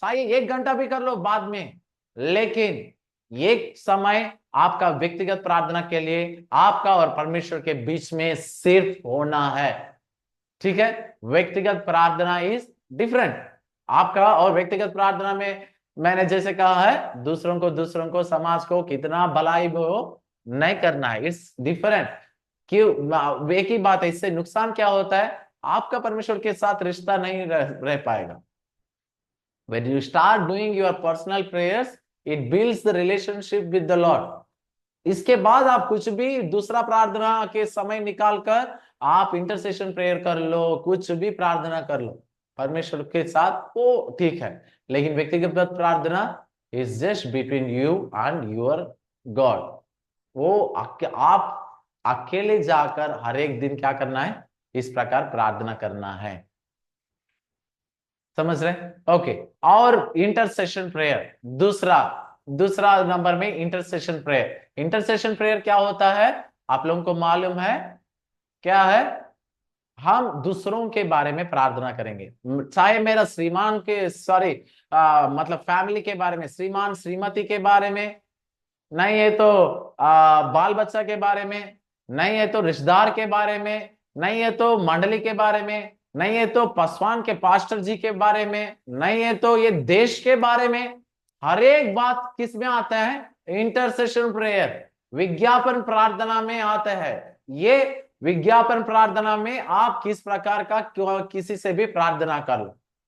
चाहिए 1 घंटा भी कर लो बाद में, लेकिन एक समय आपका व्यक्तिगत प्रार्थना के लिए आपका और परमेश्वर के बीच में सिर्फ होना है। ठीक है? व्यक्तिगत प्रार्थना इज डिफरेंट। आपका और व्यक्तिगत प्रार्थना में मैंने जैसे कहा है, दूसरों को समाज को कितना भलाई हो नहीं करना है, इट्स डिफरेंट। क्यों? एक ही बात है, इससे नुकसान क्या होता है? आपका परमेश्वर के साथ रिश्ता नहीं रह पाएगा। When you start doing your personal prayers, it builds the relationship with the Lord. इसके बाद आप कुछ भी दूसरा प्रार्थना के समय निकालकर आप इंटरसेशन प्रेयर कर लो, कुछ भी प्रार्थना कर लो परमेश्वर के साथ, वो ठीक है। लेकिन व्यक्तिगत प्रार्थना is just between you and your God. वो आप अकेले जाकर हर एक दिन क्या करना है? इस प्रकार प्रार्थना करना है। समझ रहे? ओके। और इंटरसेशन प्रेयर, दूसरा नंबर में इंटरसेशन प्रेयर। इंटरसेशन प्रेयर क्या होता है? आप लोगों को मालूम है क्या है? हम दूसरों के बारे में प्रार्थना करेंगे, चाहे मेरा श्रीमान के सॉरी मतलब फैमिली के बारे में, श्रीमान श्रीमती के बारे में, नहीं है तो बाल बच्चा के बारे में, नहीं है तो रिश्तेदार के बारे में, नहीं है तो मंडली के बारे में, नहीं है तो पासवान के पास्टर जी के बारे में, नहीं है तो ये देश के बारे में। हर एक बात किस में आता है? इंटरसेशन प्रेयर, विज्ञापन प्रार्थना में आता है। ये विज्ञापन प्रार्थना में आप किस प्रकार का किसी से भी प्रार्थना कर लो,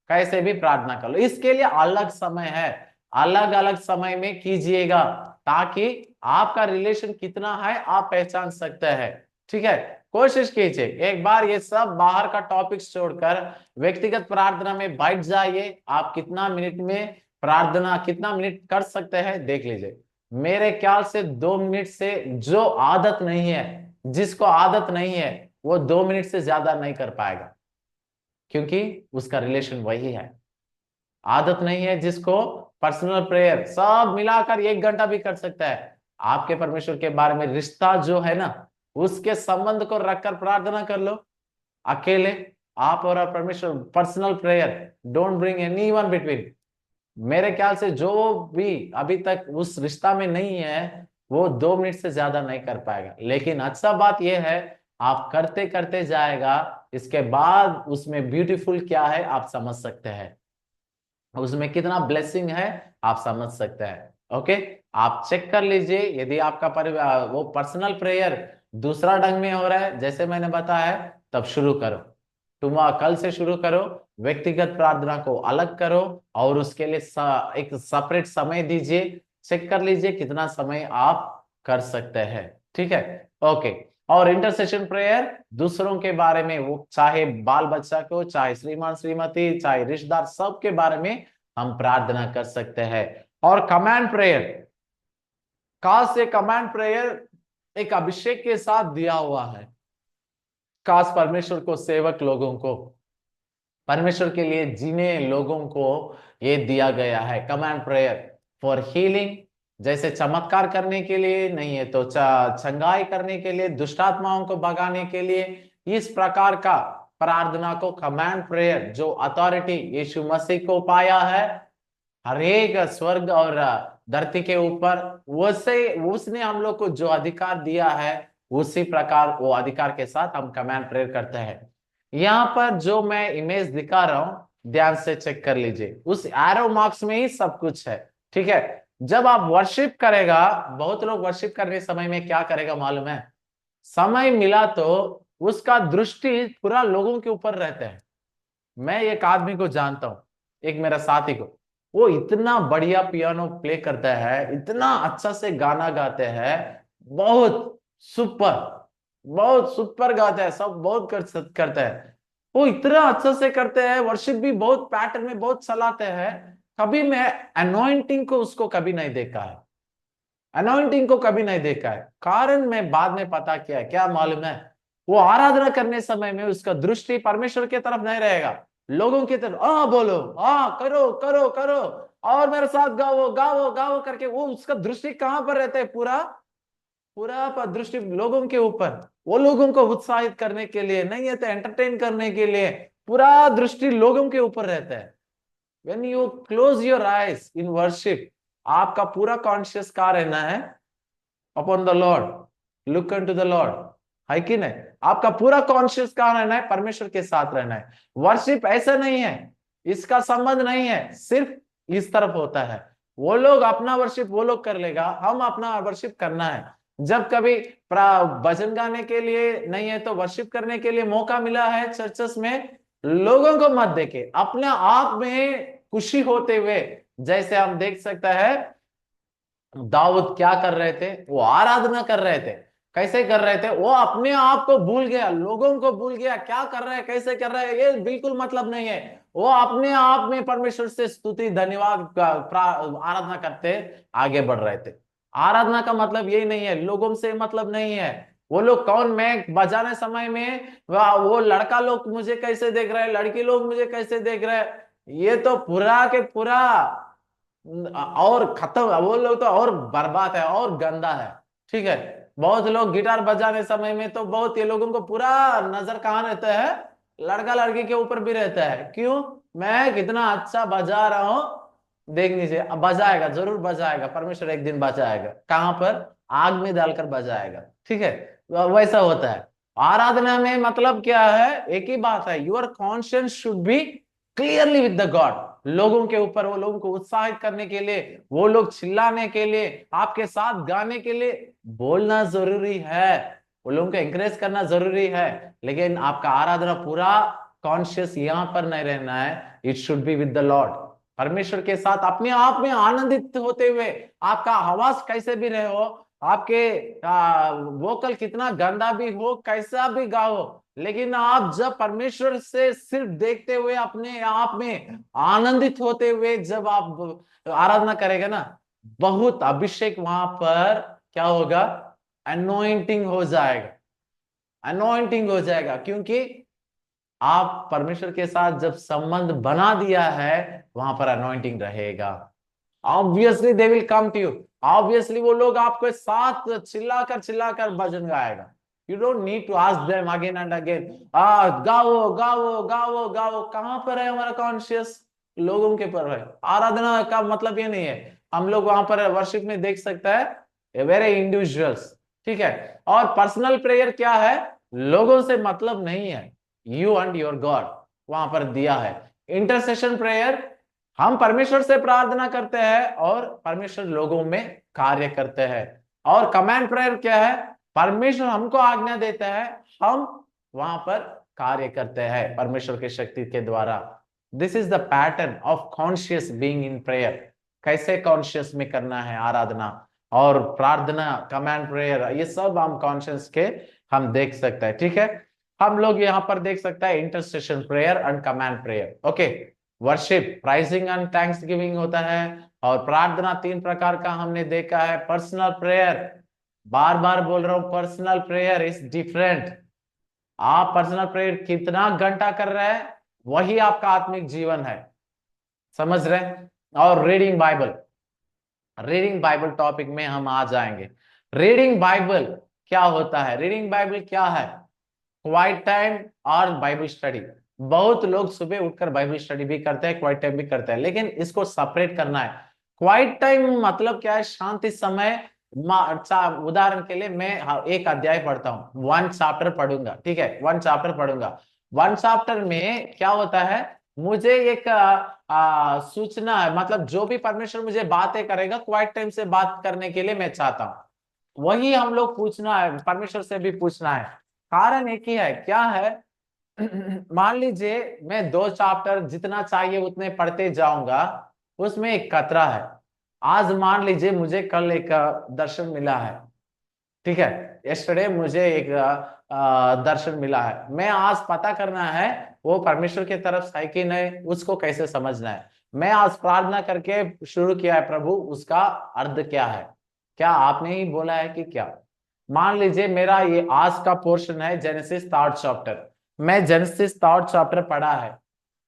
कैसे भी प्रार्थना कर लो, इसके लिए अलग समय है, अलग अलग समय में कीजिएगा, ताकि आपका रिलेशन कितना है आप पहचान सकते हैं। ठीक है? कोशिश कीजिए एक बार ये सब बाहर का टॉपिक्स छोड़कर व्यक्तिगत प्रार्थना में बैठ जाइए। आप कितना मिनट में प्रार्थना, कितना मिनट कर सकते हैं देख लीजिए। मेरे ख्याल से 2 मिनट से, जो आदत नहीं है, जिसको आदत नहीं है, वो 2 मिनट से ज्यादा नहीं कर पाएगा, क्योंकि उसका रिलेशन वही है। आदत नहीं है जिसको, पर्सनल प्रेयर सब मिलाकर 1 घंटा भी कर सकता है। आपके परमेश्वर के बारे में रिश्ता जो है ना, उसके संबंध को रखकर प्रार्थना कर लो अकेले, आप और परमेश्वर। Personal prayer, don't bring anyone between. मेरे ख्याल से जो भी अभी तक उस रिश्ता में नहीं है, वो 2 मिनट से ज्यादा नहीं कर पाएगा। लेकिन अच्छा बात यह है, आप करते करते जाएगा, इसके बाद उसमें ब्यूटीफुल क्या है आप समझ सकते हैं, उसमें कितना ब्लेसिंग है आप समझ सकते हैं। ओके, आप चेक कर लीजिए यदि आपका वो पर्सनल प्रेयर दूसरा ढंग में हो रहा है जैसे मैंने बताया, तब शुरू करो। तुम कल से शुरू करो, व्यक्तिगत प्रार्थना को अलग करो और उसके लिए एक सेपरेट समय दीजिए। चेक कर लीजिए कितना समय आप कर सकते हैं। ठीक है? ओके। और इंटरसेशन प्रेयर दूसरों के बारे में, वो चाहे बाल बच्चा को, चाहे श्रीमान श्रीमती, चाहे रिश्तेदार, सबके बारे में हम प्रार्थना कर सकते हैं। और कमांड प्रेयर, खास ये कमांड प्रेयर एक अभिषेक के साथ दिया हुआ है, खास परमेश्वर को, सेवक लोगों को, परमेश्वर के लिए जीने लोगों को ये दिया गया है। कमांड प्रेयर फॉर हीलिंग, जैसे चमत्कार करने के लिए, नहीं है तो चंगाई करने के लिए, दुष्टात्माओं को भगाने के लिए, इस प्रकार का प्रार्थना को कमांड प्रेयर, जो अथॉरिटी यीशु मसीह को पाया है हर एक स्वर्ग और धरती के ऊपर, वैसे उसने हम लोग को जो अधिकार दिया है, उसी प्रकार वो अधिकार के साथ हम कमांड प्रेयर करते हैं। यहाँ पर जो मैं इमेज दिखा रहा हूं, ध्यान से चेक कर लीजिए, उस एरो मार्क्स में ही सब कुछ है। ठीक है, जब आप वर्शिप करेगा, बहुत लोग वर्शिप करने समय में क्या करेगा मालूम है, समय मिला तो उसका दृष्टि पूरा लोगों के ऊपर रहते हैं। मैं एक आदमी को जानता हूं, एक मेरा साथी को, वो इतना बढ़िया पियानो प्ले करता है, इतना अच्छा से गाना गाते हैं, बहुत सुपर, बहुत सुपर गाते हैं, सब बहुत करते हैं, वो इतना अच्छा से करते हैं, वर्शिप भी बहुत पैटर्न में बहुत चलाते हैं। कभी मैं अनॉइंटिंग को उसको कभी नहीं देखा है, अनॉइंटिंग को कभी नहीं देखा है। कारण मैं बाद में पता किया, क्या मालूम है, वो आराधना करने समय में उसका दृष्टि परमेश्वर की तरफ नहीं रहेगा, लोगों की तरफ। बोलो, करो करो करो, और मेरे साथ गाओ गाओ गाओ करके, वो उसका दृष्टि कहां पर रहता है, पूरा पूरा दृष्टि लोगों के ऊपर, वो लोगों को उत्साहित करने के लिए नहीं है तो एंटरटेन करने के लिए, पूरा दृष्टि लोगों के ऊपर रहता है। When you close your eyes in worship, आपका पूरा कॉन्शियस कहाँ रहना है, upon the Lord, look unto the Lord, है कि नहीं? आपका पूरा कॉन्शियस कहाँ रहना है, परमेश्वर के साथ रहना है। वर्शिप ऐसा नहीं है, इसका संबंध नहीं है, सिर्फ इस तरफ होता है। वो लोग अपना वर्शिप वो लोग कर लेगा, हम अपना वर्शिप करना है। जब कभी भजन गाने के लिए नहीं है तो वर्शिप करने के लिए मौका मिला है चर्चेस में, लोगों को मत देखे, अपने आप में खुशी होते हुए, जैसे हम देख सकते हैं दाऊद क्या कर रहे थे, वो आराधना कर रहे थे। कैसे कर रहे थे, वो अपने आप को भूल गया, लोगों को भूल गया, क्या कर रहे हैं, कैसे कर रहे हैं, ये बिल्कुल मतलब नहीं है। वो अपने आप में परमेश्वर से स्तुति धन्यवाद आराधना करते आगे बढ़ रहे थे। आराधना का मतलब यही नहीं है, लोगों से मतलब नहीं है। वो लोग कौन, मैं बजाने समय में वो लड़का लोग मुझे कैसे देख रहे हैं, लड़की लोग मुझे कैसे देख रहे हैं, ये तो पूरा के पूरा और खत्म, वो लोग तो और बर्बाद है और गंदा है। ठीक है, बहुत लोग गिटार बजाने समय में तो बहुत, ये लोगों को पूरा नजर कहाँ रहता है, लड़का लड़की के ऊपर भी रहता है। क्यों, मैं कितना अच्छा बजा रहा हूं, देख लीजिए, अब बजाएगा, जरूर बजाएगा, परमेश्वर एक दिन बजाएगा, कहां पर, आग में डालकर बजाएगा। ठीक है, वैसा होता है। आराधना में मतलब क्या है, एक ही बात है, your conscience should be clearly with the God. लोगों के ऊपर, वो लोगों को उत्साहित करने के लिए, वो लोग चिल्लाने के लिए, आपके साथ गाने के लिए बोलना जरूरी है, वो लोगों को एंकरेज करना जरूरी है, लेकिन आपका आराधना पूरा कॉन्शियस यहाँ पर नहीं रहना है, it should be with the Lord. परमेश्वर के साथ अपने आप में आनंदित होते हुए, आपका आवाज कैसे भी रहे हो, आपके वोकल कितना गंदा भी हो, कैसा भी गाओ, लेकिन आप जब परमेश्वर से सिर्फ देखते हुए, अपने आप में आनंदित होते हुए जब आप आराधना करेगा ना, बहुत अभिषेक वहां पर क्या होगा, अनॉइंटिंग हो जाएगा, अनॉइंटिंग हो जाएगा, क्योंकि आप परमेश्वर के साथ जब संबंध बना दिया है, वहां पर अनॉइंटिंग रहेगा। Obviously they will come to you, obviously वो लोग आपके साथ चिल्लाकर भजन गाएगा। You don't need to ask them again and again, गाओ गाओ गाओ गाओ, कहां पर है हमारा कॉन्शियस, लोगों के पर है। आराधना का मतलब ये नहीं है, हम लोग वहां पर वर्शिप में देख सकता है वेरी इंडिविजुअल्स। ठीक है, और पर्सनल प्रेयर क्या है, लोगों से मतलब नहीं है, यू एंड योर गॉड, वहां पर दिया है। इंटरसेशन प्रेयर, हम परमेश्वर से प्रार्थना करते हैं और परमेश्वर लोगों में कार्य करते हैं। और कमांड प्रेयर क्या है, परमेश्वर हमको आज्ञा देता है, हम वहां पर कार्य करते हैं परमेश्वर की शक्ति के द्वारा। This is the pattern of conscious being in prayer. कैसे कॉन्शियस में करना है आराधना और प्रार्थना, कमांड प्रेयर, ये सब हम कॉन्शियस के हम देख सकते हैं। ठीक है, हम लोग यहाँ पर देख सकते हैं intercession prayer and command prayer. Okay, worship, pricing and thanks giving होता है। और प्रार्थना 3 प्रकार का हमने देखा है। पर्सनल प्रेयर, बार बार बोल रहा हूं, पर्सनल प्रेयर इज डिफरेंट। आप पर्सनल प्रेयर कितना घंटा कर रहे हैं, वही आपका आत्मिक जीवन है। समझ रहे हैं? और reading Bible, reading Bible topic में हम आ जाएंगे। रीडिंग बाइबल क्या होता है? रीडिंग बाइबल क्या है? क्वाइट टाइम और बाइबल स्टडी। बहुत लोग सुबह उठकर बाइबल स्टडी भी करते हैं, क्वाइट टाइम भी करते हैं, लेकिन इसको सेपरेट करना है। क्वाइट टाइम मतलब क्या है? शांति समय। उदाहरण के लिए मैं एक अध्याय पढ़ता हूँ, 1 चैप्टर पढ़ूंगा, ठीक है, 1 चैप्टर पढ़ूंगा। 1 चैप्टर में क्या होता है? मुझे एक सूचना है, मतलब जो भी परमेश्वर मुझे बातें करेगा, क्वाइट टाइम से बात करने के लिए मैं चाहता हूँ। वही हम लोग पूछना है, परमेश्वर से भी पूछना है। कारण एक ही है, क्या है? मान लीजिए मैं 2 चैप्टर जितना चाहिए उतने पढ़ते जाऊंगा, उसमें एक खतरा है। आज मान लीजिए मुझे कल एक दर्शन मिला है, ठीक है, यस्टरडे मुझे एक दर्शन मिला है। मैं आज पता करना है वो परमेश्वर की तरफ से है कि नहीं, उसको कैसे समझना है। मैं आज प्रार्थना करके शुरू किया है, प्रभु उसका अर्थ क्या है? क्या आपने ही बोला है कि क्या? मान लीजिए मेरा ये आज का पोर्शन है जेनेसिस 3rd चैप्टर। मैं जेनेसिस 3rd चैप्टर पढ़ा है,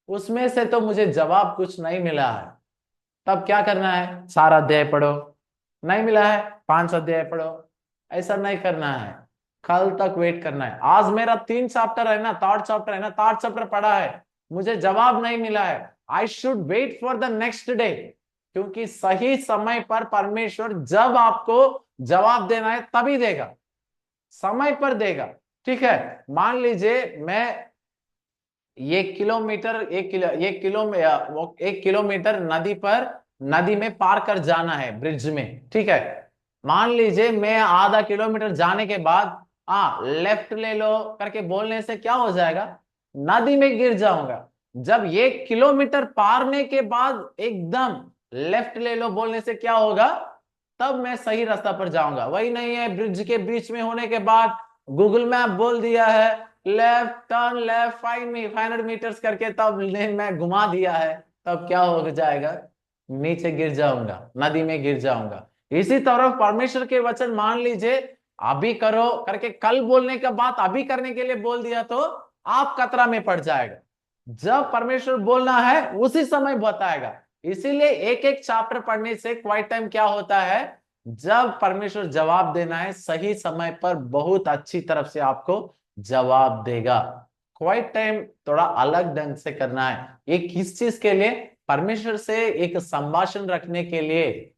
उसमें से तो मुझे जवाब कुछ नहीं मिला है। तब क्या करना है? सारा अध्याय पढ़ो। नहीं मिला है, 5 अध्याय पढ़ो। ऐसा नहीं करना है, कल तक वेट करना है। आज मेरा 3 चैप्टर है ना, 3rd चैप्टर है ना, 3rd चैप्टर पढ़ा है, मुझे जवाब नहीं मिला है। I should wait for the next day, क्योंकि सही समय पर परमेश्वर जब आपको जवाब देना है तभी देगा, समय पर देगा। ठीक है, मान लीजिए मैं 1 किलोमीटर, 1 किलोमीटर नदी पर, नदी में पार कर जाना है ब्रिज में, ठीक है। मान लीजिए मैं आधा किलोमीटर जाने के बाद लेफ्ट ले लो करके बोलने से क्या हो जाएगा? नदी में गिर जाऊंगा। जब 1 किलोमीटर पारने के बाद एकदम लेफ्ट ले लो बोलने से क्या होगा? तब मैं सही रास्ता पर जाऊंगा। वही नहीं है, ब्रिज के बीच में होने के बाद गूगल मैप बोल दिया है लेफ्ट टर्न लेफ्ट 500 मीटर्स करके, तब लेन में घुमा दिया है, तब क्या हो जाएगा? नीचे गिर जाऊंगा, नदी में गिर जाऊंगा। इसी तरह परमेश्वर के वचन मान लीजिए अभी करो करके कल बोलने के बाद अभी करने के लिए बोल दिया तो आप खतरा में पड़ जाएगा। जब परमेश्वर बोलना है उसी समय बताएगा। इसीलिए एक एक चैप्टर पढ़ने से क्वाइट टाइम क्या होता है? जब परमेश्वर जवाब देना है सही समय पर बहुत अच्छी तरफ से आपको जवाब देगा। क्वाइट टाइम थोड़ा अलग ढंग से करना है। ये किस चीज के लिए? परमेश्वर से एक संभाषण रखने के लिए,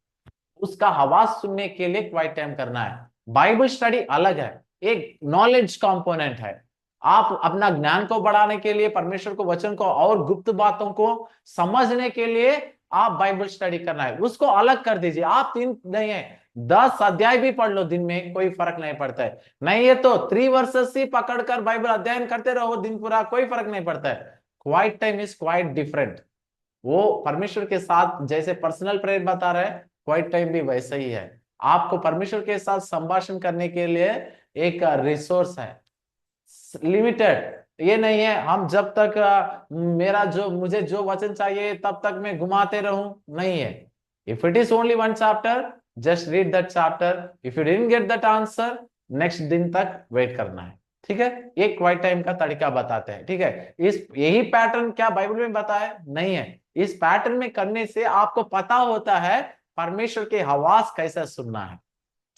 उसका आवाज सुनने के लिए क्वाइट टाइम करना है। बाइबल स्टडी अलग है, एक नॉलेज कंपोनेंट है। आप अपना ज्ञान को बढ़ाने के लिए, परमेश्वर को वचन को और गुप्त बातों को समझने के लिए आप बाइबल स्टडी करना है, उसको अलग कर दीजिए। आप 3 नहीं है, 10 अध्याय भी पढ़ लो दिन में, कोई फर्क नहीं पड़ता है। नहीं है तो 3 वर्सेस ही पकड़कर बाइबल अध्ययन करते रहो दिन पूरा, कोई फर्क नहीं पड़ता है। Quiet time is quite different. वो परमेश्वर के साथ जैसे पर्सनल प्रेयर बता रहे हैं, क्वाइट टाइम भी वैसे ही है। आपको परमेश्वर के साथ संभाषण करने के लिए एक रिसोर्स है, लिमिटेड। ये नहीं है हम जब तक मेरा जो मुझे जो वचन चाहिए तब तक मैं घुमाते रहूं, नहीं है। If it is only 1 chapter, just read that chapter. If you didn't get that answer, next दिन तक वेट करना है। ठीक है, ये क्वाइट टाइम का तरीका बताते हैं। ठीक है, इस यही पैटर्न क्या बाइबल में बताया? नहीं है। इस पैटर्न में करने से आपको पता होता है परमेश्वर के आवाज कैसे सुनना है।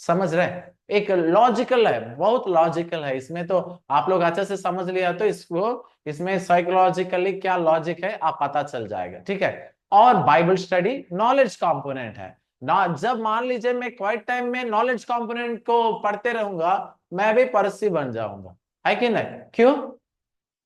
समझ रहे हैं? एक लॉजिकल है, बहुत लॉजिकल है इसमें। तो आप लोग अच्छे से समझ लिया तो इसको, इसमें साइकोलॉजिकली क्या लॉजिक है आप पता चल जाएगा। ठीक है, और बाइबल स्टडी नॉलेज कंपोनेंट है ना। जब मान लीजिए मैं क्वाइट टाइम में नॉलेज कंपोनेंट को पढ़ते रहूंगा, मैं भी परसी बन जाऊंगा, है कि नहीं? क्यों?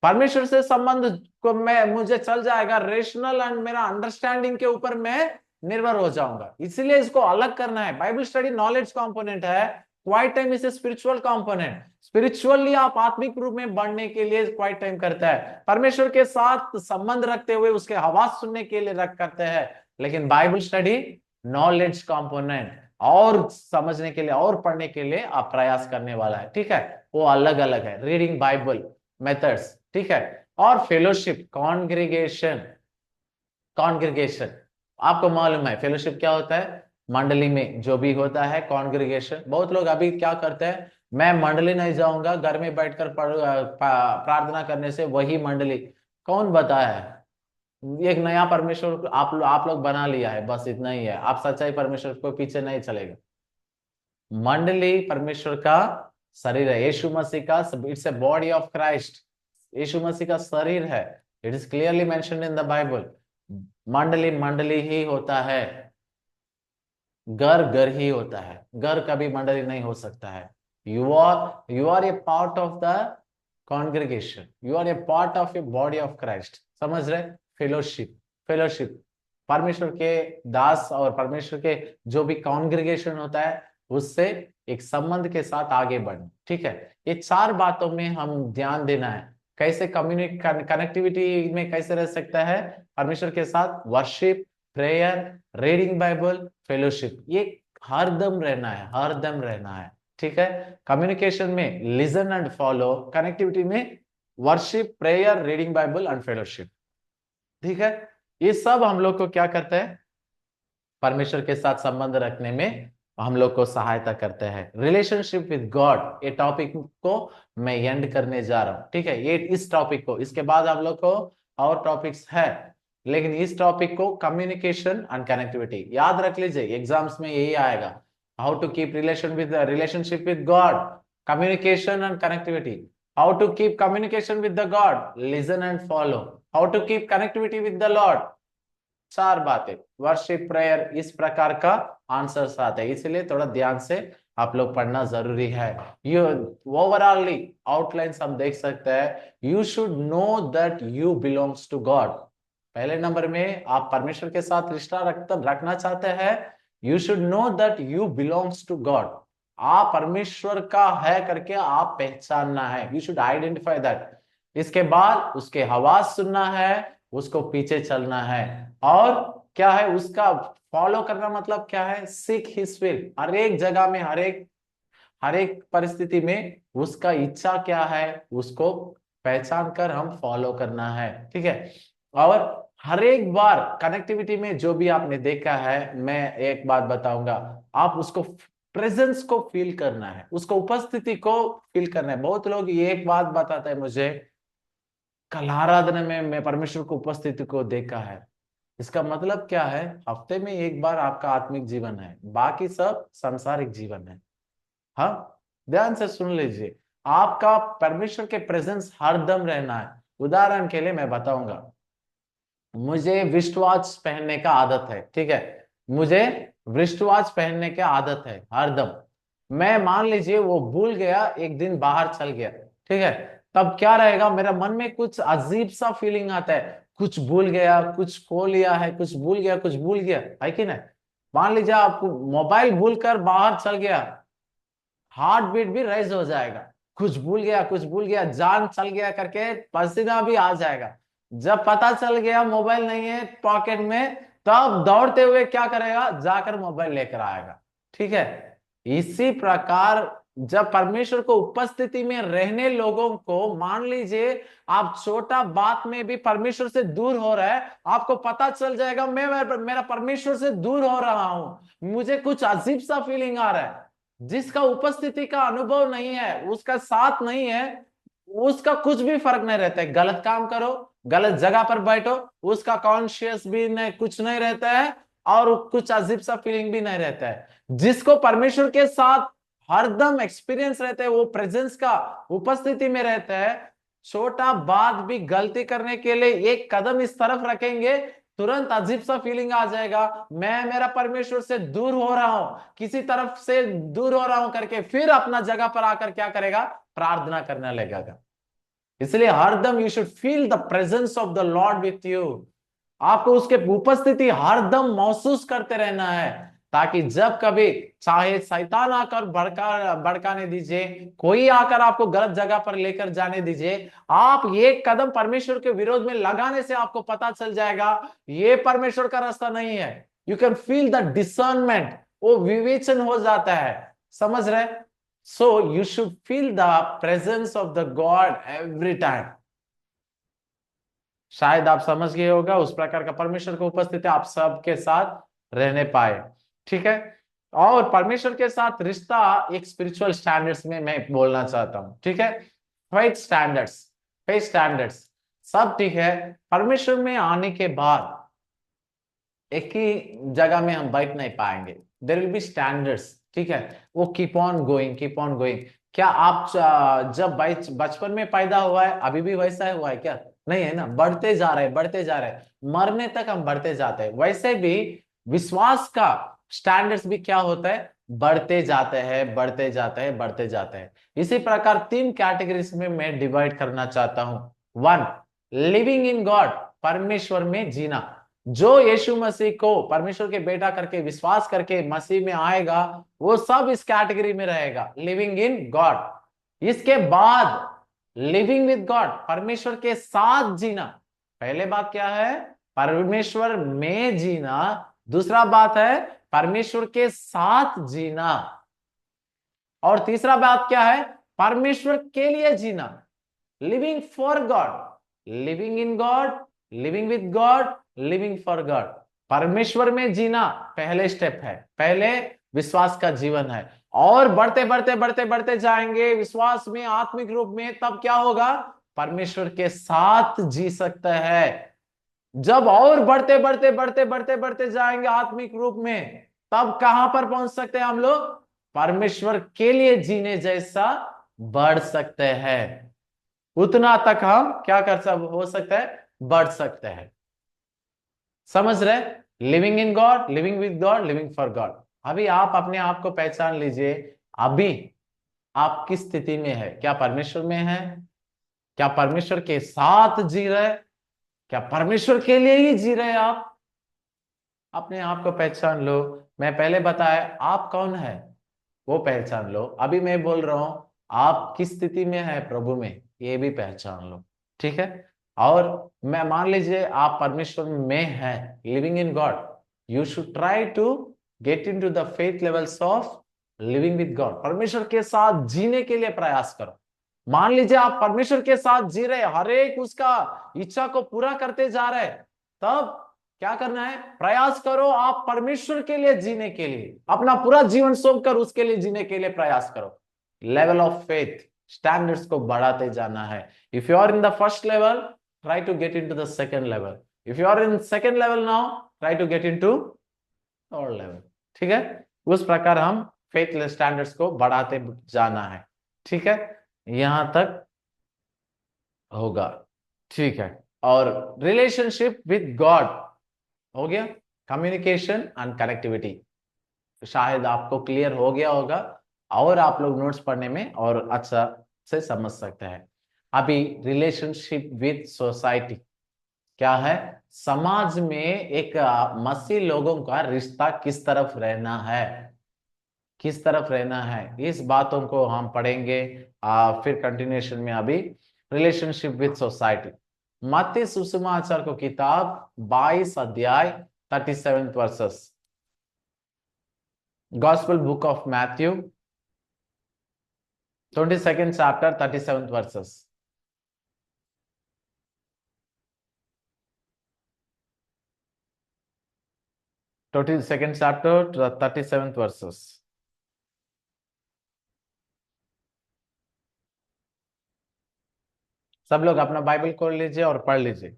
परमेश्वर से संबंध को मैं मुझे चल जाएगा, रेशनल एंड मेरा अंडरस्टैंडिंग के ऊपर मैं निर्भर हो जाऊंगा। इसलिए इसको अलग करना है। बाइबल स्टडी नॉलेज कंपोनेंट है, quiet time is spiritual component. Spiritually आप आत्मिक रूप में बढ़ने के लिए क्वाइट टाइम करता है, परमेश्वर के साथ संबंध रखते हुए उसके आवाज सुनने के लिए रख करते हैं। लेकिन बाइबल स्टडी नॉलेज कंपोनेंट, और समझने के लिए और पढ़ने के लिए आप प्रयास करने वाला है। ठीक है, वो अलग अलग है, रीडिंग बाइबल मेथड्स। ठीक है, और फेलोशिप, कॉन्ग्रीगेशन, कॉन्ग्रीगेशन। आपको मालूम है फेलोशिप क्या होता है? मंडली में जो भी होता है कॉन्ग्रीगेशन। बहुत लोग अभी क्या करते हैं, मैं मंडली नहीं जाऊंगा, घर में बैठकर प्रार्थना करने से वही मंडली। कौन बताया है? एक नया परमेश्वर आप लोग बना लिया है, बस इतना ही है। आप सच्चाई परमेश्वर को पीछे नहीं चलेगा। मंडली परमेश्वर का शरीर है, यीशु मसीह का, it's a body of Christ. Yeshu Masih का शरीर है। It is clearly mentioned in the Bible. मंडली मंडली ही होता है, घर घर ही होता है, घर कभी मंडली नहीं हो सकता है। You are a part of the congregation, you are a part of a body of Christ. समझ रहे? फेलोशिप, फेलोशिप परमेश्वर के दास और परमेश्वर के जो भी कॉन्ग्रीगेशन होता है उससे एक संबंध के साथ आगे बढ़ना। ठीक है, ये चार बातों में हम ध्यान देना है। कैसे कनेक्टिविटी में कैसे रह सकता है परमेश्वर के साथ? Worship, prayer, reading Bible, fellowship, ये हरदम रहना है, हरदम रहना है। ठीक है, कम्युनिकेशन में लिसन एंड फॉलो, कनेक्टिविटी में worship, prayer, reading Bible and fellowship. ठीक है, ये सब हम लोग को क्या करता है? परमेश्वर के साथ संबंध रखने में हम लोग को सहायता करते हैं। रिलेशनशिप विद गॉड, ये टॉपिक को मैं एंड करने जा रहा हूं। ठीक है, ये इस टॉपिक को, इसके बाद हम लोग को और टॉपिक्स है, लेकिन इस टॉपिक को कम्युनिकेशन एंड कनेक्टिविटी याद रख लीजिए, एग्जाम्स में यही आएगा। How to keep relationship with God, communication and connectivity. How to keep communication with the God, listen and follow. How to keep connectivity with the Lord, चार बातें, worship, prayer, इस प्रकार का आंसर्स आते हैं। इसलिए थोड़ा ध्यान से आप लोग पढ़ना जरूरी है। ये ओवरऑली आउटलाइंस हम देख सकते हैं। You should know that you belongs to God. पहले नंबर में आप परमेश्वर के साथ रिश्ता रखना चाहते हैं, you should know that you belongs to God. आप परमेश्वर का है करके आप पहचानना है, यू शुड आइडेंटिफाई दैट। इसके बाद उसके आवाज सुनना है, उसको पीछे चलना है, और क्या है उसका फॉलो करना। मतलब क्या है? Seek his will. हर एक जगह में, हर एक परिस्थिति में उसका इच्छा क्या है उसको पहचान कर हम फॉलो करना है। ठीक है, और हर एक बार कनेक्टिविटी में जो भी आपने देखा है, मैं एक बात बताऊंगा, आप उसको प्रेजेंस को फील करना है, उसको उपस्थिति को फील करना है। बहुत लोग ये एक बात बताते हैं मुझे, कल आराधना में मैं परमेश्वर को उपस्थिति को देखा है। इसका मतलब क्या है? हफ्ते में एक बार आपका आत्मिक जीवन है, बाकी सब सांसारिक जीवन है। हाँ, ध्यान से सुन लीजिए, आपका परमेश्वर के प्रेजेंस हरदम रहना है। उदाहरण के लिए मैं बताऊंगा, मुझे रिस्ट वॉच पहनने का आदत है। ठीक है, मुझे रिस्ट वॉच पहनने की आदत है हरदम। मैं मान लीजिए वो भूल गया, एक दिन बाहर चल गया, ठीक है, तब क्या रहेगा? मेरा मन में कुछ अजीब सा फीलिंग आता है, कुछ भूल गया, कुछ खो लिया है, कुछ भूल गया, कुछ भूल गया है कि नहीं? मान लीजिए आपको मोबाइल भूल कर बाहर चल गया, हार्ट बीट भी रेज हो जाएगा। कुछ भूल गया, कुछ भूल गया, जान चल गया करके पसीना भी आ जाएगा। जब पता चल गया मोबाइल नहीं है पॉकेट में, तब दौड़ते हुए क्या करेगा? जाकर मोबाइल लेकर आएगा। ठीक है, इसी प्रकार जब परमेश्वर को उपस्थिति में रहने लोगों को, मान लीजिए आप छोटा बात में भी परमेश्वर से दूर हो रहा है, आपको पता चल जाएगा मैं मेरा परमेश्वर से दूर हो रहा हूं, मुझे कुछ अजीब सा फीलिंग आ रहा है। जिसका उपस्थिति का अनुभव नहीं है, उसका साथ नहीं है, उसका कुछ भी फर्क नहीं रहता है। गलत काम करो, गलत जगह पर बैठो, उसका कॉन्शियस भी नहीं, कुछ नहीं रहता है, और कुछ अजीब सा फीलिंग भी नहीं रहता है। जिसको परमेश्वर के साथ हरदम एक्सपीरियंस रहता है, वो प्रेजेंस का उपस्थिति में रहता है, छोटा बात भी गलती करने के लिए एक कदम इस तरफ रखेंगे, तुरंत अजीब सा फीलिंग आ जाएगा, मैं मेरा परमेश्वर से दूर हो रहा हूं, किसी तरफ से दूर हो रहा हूं करके फिर अपना जगह पर आकर क्या करेगा? प्रार्थना करने लगेगा। इसलिए हरदम you should feel the presence of the Lord with you. आपको उसके उपस्थिति हरदम महसूस करते रहना है, ताकि जब कभी चाहे शैतान आकर भड़काने दीजिए, कोई आकर आपको गलत जगह पर लेकर जाने दीजिए, आप एक कदम परमेश्वर के विरोध में लगाने से आपको पता चल जाएगा ये परमेश्वर का रास्ता नहीं है। You can feel the discernment, वो विवेचन हो जाता है। समझ रहे? So you should feel the presence of the God every time. शायद आप समझ गए होगा, उस प्रकार का परमेश्वर की उपस्थिति आप सबके साथ रहने पाए। ठीक है, और परमेश्वर के साथ रिश्ता एक स्पिरिचुअल स्टैंडर्ड्स में मैं बोलना चाहता हूँ। ठीक है, फेथ स्टैंडर्ड्स, फेथ स्टैंडर्ड्स सब ठीक है। परमेश्वर में आने के बाद एक ही जगह में हम बैठ नहीं पाएंगे, देर विल बी स्टैंडर्ड्स। ठीक है, वो keep on going, keep on going. क्या आप जब बचपन में पैदा हुआ है अभी भी वैसा हुआ है क्या? नहीं है ना, बढ़ते जा रहे हैं, बढ़ते जा रहे हैं, मरने तक हम बढ़ते जाते हैं। वैसे भी विश्वास का स्टैंडर्ड्स भी क्या होता है, बढ़ते जाते हैं, बढ़ते जाते हैं, बढ़ते जाते हैं। इसी प्रकार तीन कैटेगरीज में मैं डिवाइड करना चाहता हूं। वन, लिविंग इन गॉड, परमेश्वर में जीना। जो यीशु मसीह को परमेश्वर के बेटा करके विश्वास करके मसीह में आएगा, वो सब इस कैटेगरी में रहेगा, लिविंग इन गॉड। इसके बाद लिविंग विद गॉड, परमेश्वर के साथ जीना। पहले बात क्या है, परमेश्वर में जीना। दूसरा बात है परमेश्वर के साथ जीना। और तीसरा बात क्या है, परमेश्वर के लिए जीना, living for God. Living in God, living with God, living for God. परमेश्वर में जीना पहले स्टेप है, पहले विश्वास का जीवन है। और बढ़ते बढ़ते बढ़ते बढ़ते जाएंगे विश्वास में, आत्मिक रूप में, तब क्या होगा, परमेश्वर के साथ जी सकते हैं। जब और बढ़ते बढ़ते बढ़ते बढ़ते बढ़ते जाएंगे आत्मिक रूप में, तब कहां पर पहुंच सकते हैं हम लोग, परमेश्वर के लिए जीने जैसा बढ़ सकते हैं। उतना तक हम क्या कर सब हो सकता है, बढ़ सकते हैं। समझ रहे, living in God, living with God, living for God. अभी आप अपने आप को पहचान लीजिए, अभी आप किस स्थिति में है, क्या परमेश्वर में है, क्या परमेश्वर के साथ जी रहे, क्या परमेश्वर के लिए ही जी रहे आप? अपने आप को पहचान लो। मैं पहले बताया आप कौन है, वो पहचान लो। अभी मैं बोल रहा हूं आप किस स्थिति में है प्रभु में, ये भी पहचान लो। ठीक है, और मैं मान लीजिए आप परमेश्वर में हैं, living in God, you should try to get into the faith levels of living with God. परमेश्वर के साथ जीने के लिए प्रयास करो। मान लीजिए आप परमेश्वर के साथ जी रहे, हर एक उसका इच्छा को पूरा करते जा रहे, तब क्या करना है, प्रयास करो आप परमेश्वर के लिए जीने के लिए, अपना पूरा जीवन सौंप कर उसके लिए जीने के लिए प्रयास करो। लेवल ऑफ फेथ स्टैंडर्ड्स को बढ़ाते जाना है। If you are in the first level, try to get into the second level. If you are in second level now, try to get into third level. ठीक है, उस प्रकार हम faith standards को बढ़ाते जाना है। ठीक है, यहां तक होगा। ठीक है, और रिलेशनशिप विद गॉड हो गया, कम्युनिकेशन एंड कनेक्टिविटी शायद आपको क्लियर हो गया होगा, और आप लोग नोट्स पढ़ने में और अच्छा से समझ सकते हैं। अभी रिलेशनशिप विद सोसाइटी क्या है, समाज में एक मसीह लोगों का रिश्ता किस तरफ रहना है, किस तरफ रहना है, इस बातों को हम पढ़ेंगे। फिर कंटिन्यूएशन में अभी रिलेशनशिप विद सोसाइटी। मत्ती सुसमाचार को किताब 22 अध्याय 37 versus, gospel book of Matthew 22nd chapter 37th verses। 22nd chapter 37th verses। सब लोग अपना बाइबल खोल लीजिए और पढ़ लीजिए।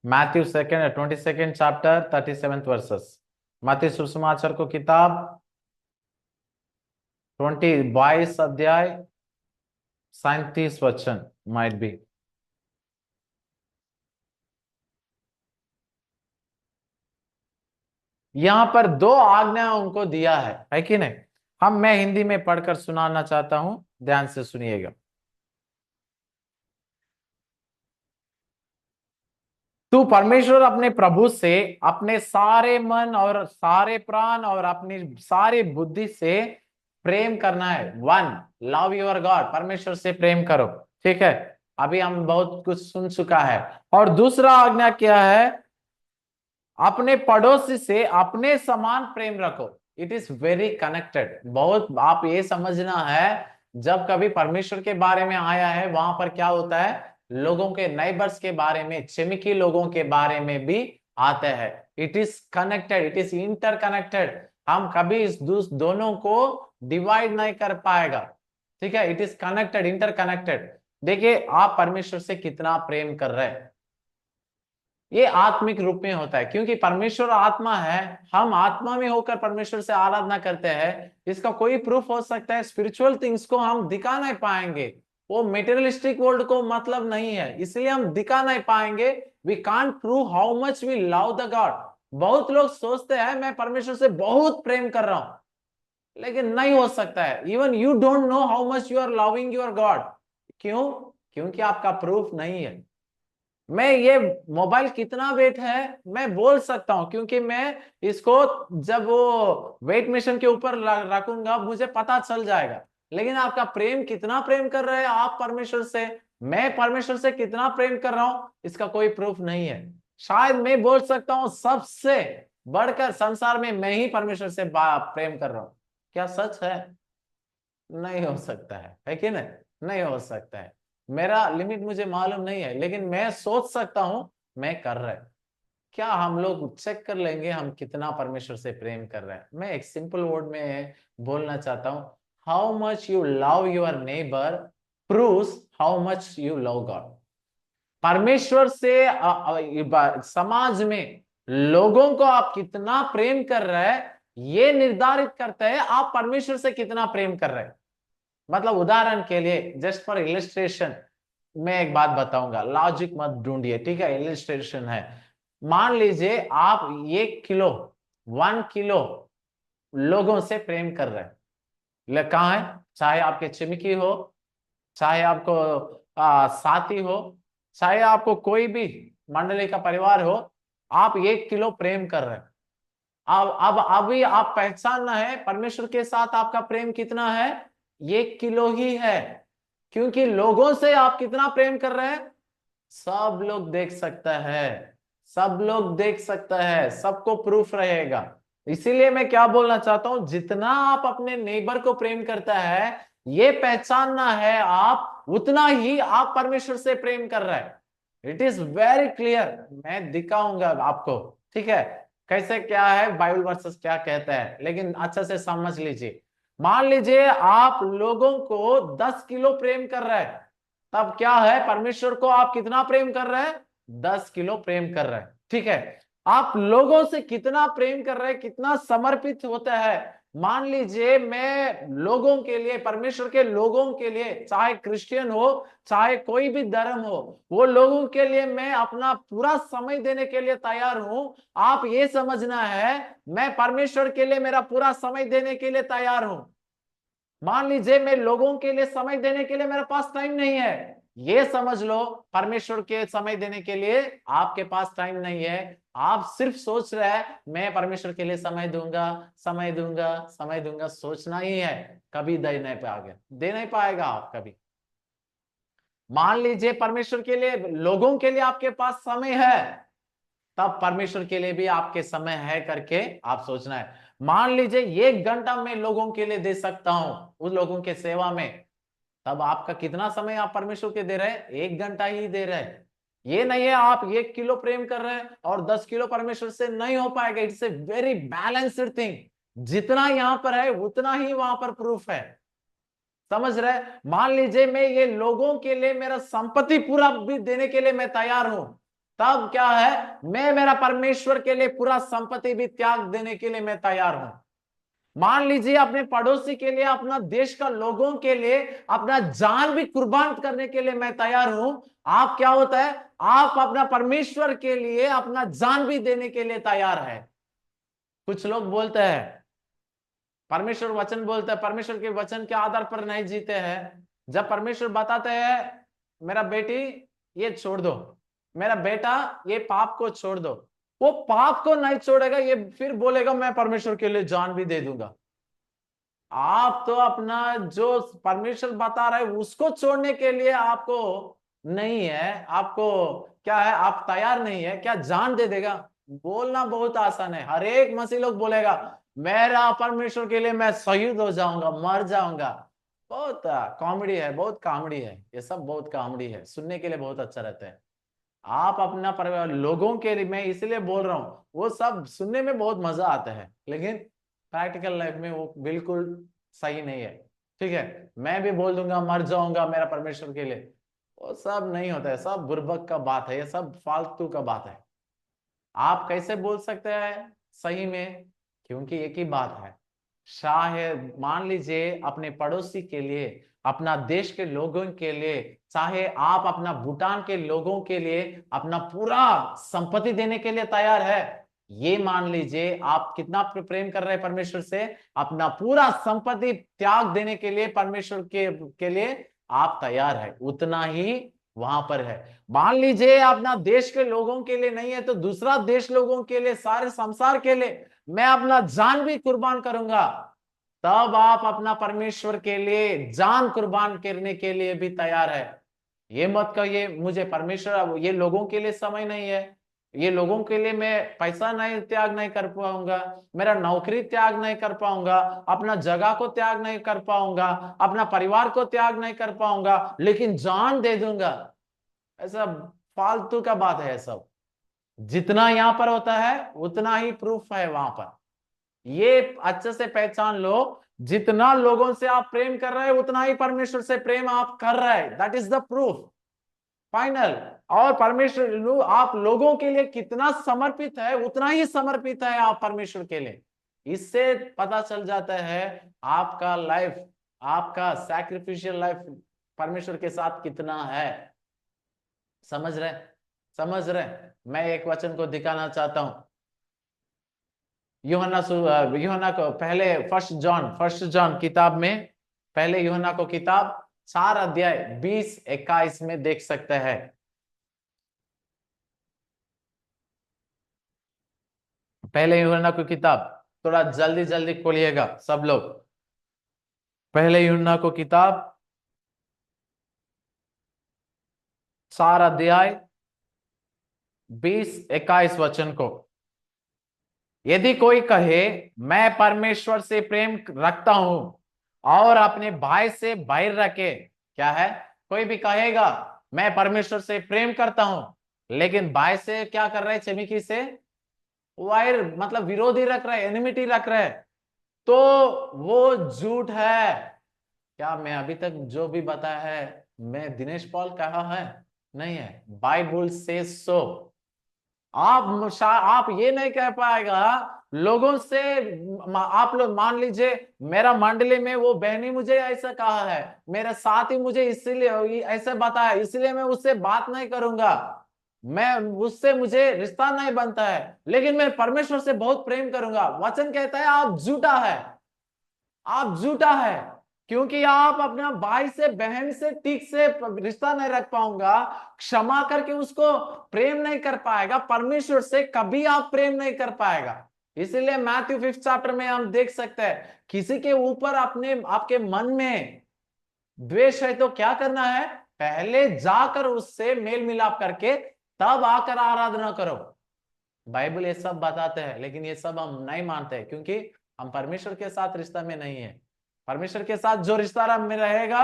Matthew 22nd chapter 37th verses। मत्ती सुसमाचार को किताब 22 अध्याय 37 वचन माइट बी। यहां पर दो आज्ञा उनको दिया है कि नहीं? मैं हिंदी में पढ़कर सुनाना चाहता हूं, ध्यान से सुनिएगा। तू परमेश्वर अपने प्रभु से अपने सारे मन और सारे प्राण और अपनी सारी बुद्धि से प्रेम करना है। वन, लव योर गॉड, परमेश्वर से प्रेम करो। ठीक है, अभी हम बहुत कुछ सुन चुका है। और दूसरा आज्ञा क्या है, अपने पड़ोसी से अपने समान प्रेम रखो। It is very connected. बहुत आप ये समझना है, जब कभी परमेश्वर के बारे में आया है, वहां पर क्या होता है, लोगों के नाइबर्स के बारे में, चिमकी लोगों के बारे में भी आते हैं। It is connected, it is interconnected. हम कभी इस दोनों को डिवाइड नहीं कर पाएगा। ठीक है, इट इज कनेक्टेड, इंटरकनेक्टेड। देखिए आप परमेश्वर से कितना प्रेम कर रहे हैं, ये आत्मिक रूप में होता है, क्योंकि परमेश्वर आत्मा है। हम आत्मा में होकर परमेश्वर से आराधना करते हैं। इसका कोई प्रूफ हो सकता है, स्पिरिचुअल थिंग्स को हम दिखा नहीं पाएंगे, वो मेटेरियलिस्टिक वर्ल्ड को मतलब नहीं है, इसलिए हम दिखा नहीं पाएंगे। We can't prove how much we love the God. बहुत लोग सोचते हैं मैं परमेश्वर से बहुत प्रेम कर रहा हूं, लेकिन नहीं हो सकता है। Even you don't know how much you are loving your God. क्यों? क्योंकि आपका प्रूफ नहीं है। मैं ये मोबाइल कितना वेट है मैं बोल सकता हूं, क्योंकि मैं इसको जब वो वेट मशीन के ऊपर रखूंगा मुझे पता चल जाएगा। लेकिन आपका प्रेम कितना प्रेम कर रहे हैं आप परमेश्वर से, मैं परमेश्वर से कितना प्रेम कर रहा हूं, इसका कोई प्रूफ नहीं है। शायद मैं बोल सकता हूं सबसे बढ़कर संसार में मैं ही परमेश्वर से प्रेम कर रहा हूं। क्या सच है? नहीं हो सकता है कि नहीं? नहीं हो सकता है। मेरा लिमिट मुझे मालूम नहीं है, लेकिन मैं सोच सकता हूं मैं कर रहा है। क्या हम लोग चेक कर लेंगे हम कितना परमेश्वर से प्रेम कर रहे हैं? मैं एक सिंपल वर्ड में बोलना चाहता हूं, how much you love your neighbour proves how much you love God. परमेश्वर से समाज में लोगों को आप कितना प्रेम कर रहे हैं, ये निर्धारित करता है आप परमेश्वर से कितना प्रेम कर रहे हैं। मतलब उदाहरण के लिए, जस्ट फॉर इलिस्ट्रेशन मैं एक बात बताऊंगा, लॉजिक मत ढूंढिए, ठीक है, इलिस्ट्रेशन है। मान लीजिए आप 1 किलो 1 किलो लोगों से प्रेम कर रहे हैं, कहाँ है, चाहे आपके चिमकी हो, चाहे आपको साथी हो, चाहे आपको कोई भी मंडली का परिवार हो, आप 1 किलो प्रेम कर रहे हैं। अब अभी आप पहचानना है परमेश्वर के साथ आपका प्रेम कितना है, 1 किलो ही है। क्योंकि लोगों से आप कितना प्रेम कर रहे हैं सब लोग देख सकता है, सब लोग देख सकता है, सबको प्रूफ रहेगा। इसीलिए मैं क्या बोलना चाहता हूं, जितना आप अपने नेबर को प्रेम करता है, ये पहचानना है आप उतना ही आप परमेश्वर से प्रेम कर रहे हैं। इट इज वेरी क्लियर, मैं दिखाऊंगा आपको, ठीक है, कैसे क्या है, बाइबल वर्सेस क्या कहते हैं, लेकिन अच्छे से समझ लीजिए। मान लीजिए आप लोगों को 10 किलो प्रेम कर रहे हैं, तब क्या है, परमेश्वर को आप कितना प्रेम कर रहे हैं, 10 किलो प्रेम कर रहे हैं। ठीक है, आप लोगों से कितना प्रेम कर रहे हैं, कितना समर्पित होता है। मान लीजिए मैं लोगों के लिए, परमेश्वर के लोगों के लिए, चाहे क्रिश्चियन हो चाहे कोई भी धर्म हो, वो लोगों के लिए मैं अपना पूरा समय देने के लिए तैयार हूं। आप ये समझना है मैं परमेश्वर के लिए मेरा पूरा समय देने के लिए तैयार हूं। मान लीजिए मैं लोगों के लिए समय देने के लिए मेरे पास टाइम नहीं है, ये समझ लो परमेश्वर के समय देने के लिए आपके पास टाइम नहीं है। आप सिर्फ सोच रहे हैं मैं परमेश्वर के लिए समय दूंगा, समय दूंगा, समय दूंगा, सोचना ही है, कभी दे नहीं पाएगा आप कभी। मान लीजिए परमेश्वर के लिए, लोगों के लिए आपके पास समय है, तब परमेश्वर के लिए भी आपके समय है करके आप सोचना है। मान लीजिए 1 घंटा मैं लोगों के लिए दे सकता हूं, उन लोगों के सेवा में, तब आपका कितना समय आप परमेश्वर के दे रहे हैं, 1 घंटा ही दे रहे हैं। ये नहीं है आप 1 किलो प्रेम कर रहे हैं और 10 किलो परमेश्वर से, नहीं हो पाएगा। It's a very balanced thing, जितना यहां पर है उतना ही वहां पर प्रूफ है। समझ रहे? मान लीजिए मैं ये लोगों के लिए मेरा संपत्ति पूरा भी देने के लिए मैं तैयार हूं, तब क्या है, मैं मेरा परमेश्वर के लिए पूरा संपत्ति भी त्याग देने के लिए मैं तैयार हूं। मान लीजिए अपने पड़ोसी के लिए, अपना देश का लोगों के लिए अपना जान भी कुर्बान करने के लिए मैं तैयार हूं। आप क्या होता है, आप अपना परमेश्वर के लिए अपना जान भी देने के लिए तैयार है। कुछ लोग बोलते हैं परमेश्वर वचन बोलते हैं, परमेश्वर के वचन के आधार पर नहीं जीते हैं। जब परमेश्वर बताते हैं मेरा बेटी ये छोड़ दो, मेरा बेटा ये पाप को छोड़ दो, वो पाप को नहीं छोड़ेगा, ये फिर बोलेगा मैं परमेश्वर के लिए जान भी दे दूंगा। आप तो अपना जो परमेश्वर बता रहे उसको छोड़ने के लिए आपको नहीं है, आपको क्या है, आप तैयार नहीं है, क्या जान दे देगा? बोलना बहुत आसान है, हर एक मसीह लोग बोलेगा मेरा परमेश्वर के लिए मैं शहीद हो जाऊंगा, मर जाऊंगा। बहुत कॉमेडी है, बहुत कॉमेडी है, ये सब बहुत कॉमेडी है, सुनने के लिए बहुत अच्छा रहता है। आप अपना परिवार लोगों के लिए, मैं इसलिए बोल रहा हूँ, वो सब सुनने में बहुत मजा आता है, लेकिन प्रैक्टिकल लाइफ में वो बिल्कुल सही नहीं है। ठीक है, मैं भी बोल दूंगा मर जाऊंगा मेरा परमेश्वर के लिए, वो सब नहीं होता है, सब बुर्बक का बात है, ये सब फालतू का बात है। आप कैसे बोल सकते हैं सही में? क्योंकि एक ही बात है, शायद मान लीजिए अपने पड़ोसी के लिए, अपना देश के लोगों के लिए, चाहे आप अपना भूटान के लोगों के लिए अपना पूरा संपत्ति देने के लिए तैयार है। ये मान लीजिए आप कितना प्रेम कर रहे हैं परमेश्वर से, अपना पूरा संपत्ति त्याग देने के लिए परमेश्वर के लिए आप तैयार है, उतना ही वहां पर है। मान लीजिए अपना देश के लोगों के लिए नहीं है तो दूसरा देश लोगों के लिए, सारे संसार के लिए मैं अपना जान भी कुर्बान करूंगा, तब आप अपना परमेश्वर के लिए जान कुर्बान करने के लिए भी तैयार है। ये मत कहिए मुझे परमेश्वर, ये लोगों के लिए समय नहीं है, ये लोगों के लिए मैं पैसा नहीं त्याग नहीं कर पाऊंगा, मेरा नौकरी त्याग नहीं कर पाऊंगा, अपना जगह को त्याग नहीं कर पाऊंगा, अपना परिवार को त्याग नहीं कर पाऊंगा, लेकिन जान दे दूंगा। ऐसा फालतू का बात है सब। जितना यहां पर होता है उतना ही प्रूफ है वहां पर, ये अच्छे से पहचान लो। जितना लोगों से आप प्रेम कर रहे हैं उतना ही परमेश्वर से प्रेम आप कर रहे हैं, that is the proof final. और परमेश्वर आप लोगों के लिए कितना समर्पित है उतना ही समर्पित है आप परमेश्वर के लिए। इससे पता चल जाता है आपका लाइफ, आपका सैक्रिफिशियल लाइफ परमेश्वर के साथ कितना है। समझ रहे? समझ रहे? मैं एक वचन को दिखाना चाहता हूं। यूहन्ना को पहले फर्स्ट जॉन किताब में, पहले यूहन्ना को किताब 4 अध्याय 20-21 में देख सकते हैं। पहले यूहन्ना को किताब, थोड़ा जल्दी जल्दी खोलिएगा सब लोग। पहले यूहन्ना को किताब 4 अध्याय 20-21 वचन को, यदि कोई कहे मैं परमेश्वर से प्रेम रखता हूं और अपने भाई से बैर रखे, क्या है? कोई भी कहेगा मैं परमेश्वर से प्रेम करता हूं लेकिन भाई से क्या कर रहे हैं, चिमिकी से वायर मतलब विरोधी रख रहे हैं, एनिमिटी रख रहे हैं, तो वो झूठ है। क्या मैं अभी तक जो भी बताया है मैं दिनेश पॉल कहा है? नहीं है, बाइबल से सो। आप ये नहीं कह पाएगा लोगों से। आप लोग मान लीजिए मेरा मंडली में वो बहनी मुझे ऐसा कहा है, मेरे साथ ही मुझे इसलिए ऐसे बताया, इसलिए मैं उससे बात नहीं करूंगा, मैं उससे मुझे रिश्ता नहीं बनता है, लेकिन मैं परमेश्वर से बहुत प्रेम करूंगा। वचन कहता है आप झूठा है, आप झूठा है। क्योंकि आप अपना भाई से बहन से ठीक से रिश्ता नहीं रख पाऊंगा, क्षमा करके उसको प्रेम नहीं कर पाएगा, परमेश्वर से कभी आप प्रेम नहीं कर पाएगा। इसीलिए मैथ्यू 5th चैप्टर में हम देख सकते हैं किसी के ऊपर अपने आपके मन में द्वेष है तो क्या करना है, पहले जाकर उससे मेल मिलाप करके तब आकर आराधना करो। बाइबल ये सब बताते हैं, लेकिन ये सब हम नहीं मानते हैं क्योंकि हम परमेश्वर के साथ रिश्ता में नहीं है। परमेश्वर के साथ जो रिश्ता में रहेगा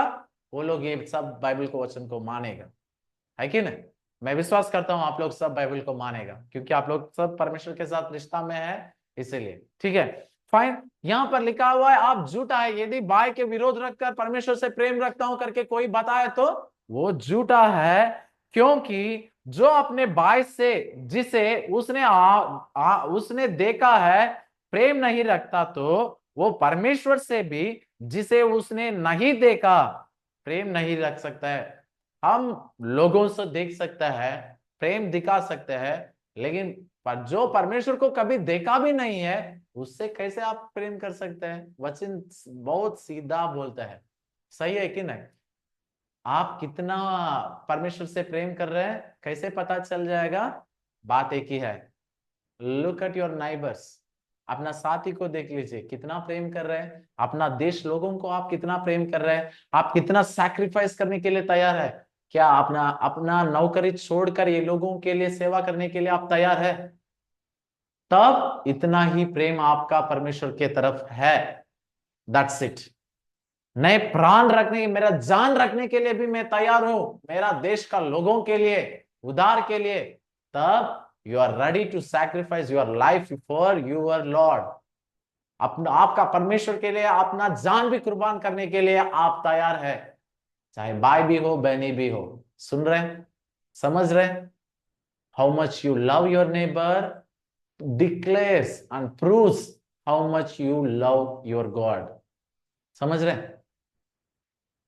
वो लोग ये सब बाइबल को वचन को मानेगा, है कि नहीं? मैं विश्वास करता हूं आप लोग सब बाइबल को मानेगा क्योंकि आप लोग सब परमेश्वर के साथ रिश्ता में है, इसीलिए। ठीक है, फाइन। यहां पर लिखा हुआ है आप झूठा है, यदि भाई के विरोध रखकर परमेश्वर से प्रेम रखता हूं करके कोई बताए तो वो झूठा है। क्योंकि जो अपने भाई से जिसे उसने देखा है प्रेम नहीं रखता, तो वो परमेश्वर से भी जिसे उसने नहीं देखा प्रेम नहीं रख सकता है। हम लोगों से देख सकते हैं, प्रेम दिखा सकते हैं, लेकिन पर जो परमेश्वर को कभी देखा भी नहीं है उससे कैसे आप प्रेम कर सकते हैं? वचन बहुत सीधा बोलता है, सही है कि नहीं? आप कितना परमेश्वर से प्रेम कर रहे हैं कैसे पता चल जाएगा? बात एक ही है, लुक एट योर नाइबर्स। अपना साथी को देख लीजिए कितना प्रेम कर रहे हैं, अपना देश लोगों को आप कितना प्रेम कर रहे हैं, आप कितना सैक्रिफाइस करने के लिए तैयार है। क्या अपना अपना नौकरी छोड़कर ये लोगों के लिए सेवा करने के लिए आप तैयार है? तब इतना ही प्रेम आपका परमेश्वर के तरफ है, दैट्स इट। नए प्राण रखने, मेरा जान रखने के लिए भी मैं तैयार हूं, मेरा देश का लोगों के लिए, उद्धार के लिए, तब you are ready to sacrifice your life for your Lord. अपना, आपका परमेश्वर के लिए अपना जान भी कुर्बान करने के लिए आप तैयार है, चाहे भाई भी हो बहनी भी हो। सुन रहे हैं, समझ रहे हैं? How much you love your neighbour declares and proves how much you love your God. समझ रहे हैं?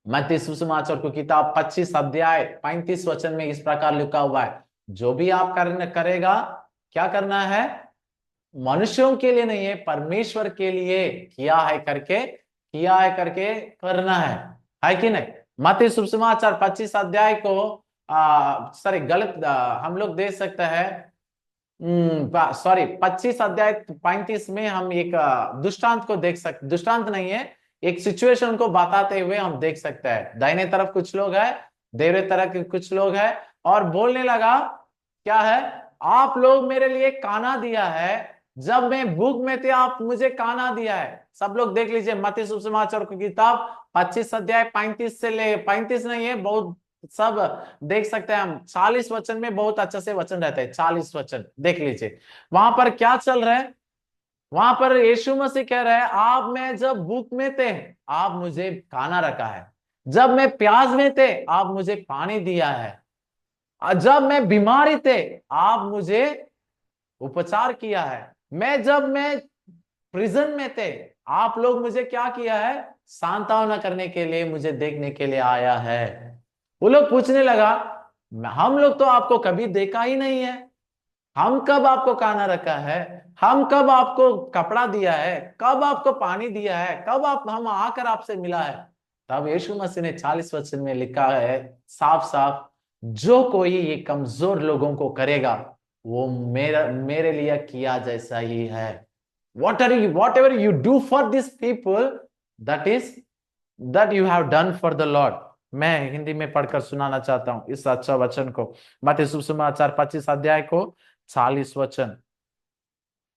मत्ती सुसमाचार की किताब 25 अध्याय 35 वचन में इस प्रकार लिखा हुआ है, जो भी आप करेगा, क्या करना है? मनुष्यों के लिए नहीं है, परमेश्वर के लिए किया है करके करना है कि नहीं? मत्ती सुसमाचार 25 अध्याय को सॉरी गलत हम लोग देख सकते हैं, सॉरी 25 अध्याय 35 में हम एक दृष्टांत को देख सकते, दृष्टांत नहीं है, एक सिचुएशन को बताते हुए हम देख सकते हैं। दाहिने तरफ कुछ लोग है, देवरे तरफ के कुछ लोग है, और बोलने लगा क्या है? आप लोग मेरे लिए खाना दिया है, जब मैं भूख में थे आप मुझे खाना दिया है। सब लोग देख लीजिए मत्ती सुसमाचार की किताब 25 अध्याय 35 से ले, 35 नहीं है, बहुत सब देख सकते हैं हम, 40 वचन में बहुत अच्छे से वचन रहते हैं, 40 वचन देख लीजिए। वहां पर क्या चल रहा है? वहां पर यीशु मसीह कह रहे हैं, आप मैं जब भूख में थे आप मुझे खाना रखा है, जब मैं प्यास में थे आप मुझे पानी दिया है, और जब मैं बीमारी थे आप मुझे उपचार किया है, मैं प्रिजन में थे आप लोग मुझे क्या किया है? सांत्वना करने के लिए, मुझे देखने के लिए आया है। वो लोग पूछने लगा, हम लोग तो आपको कभी देखा ही नहीं है, हम कब आपको खाना रखा है, हम कब आपको कपड़ा दिया है, कब आपको पानी दिया है, कब आप हम आकर आपसे मिला है? तब यीशु मसीह ने 40 वचन में लिखा है साफ साफ, जो कोई ये कमजोर लोगों को करेगा वो मेरे लिए किया जैसा ही है। What ever you do for this people, that is that you have done for the Lord. मैं हिंदी में पढ़कर सुनाना चाहता हूं इस अच्छा वचन को, मत्ती सुसमाचार 25 अध्याय को 40 वचन।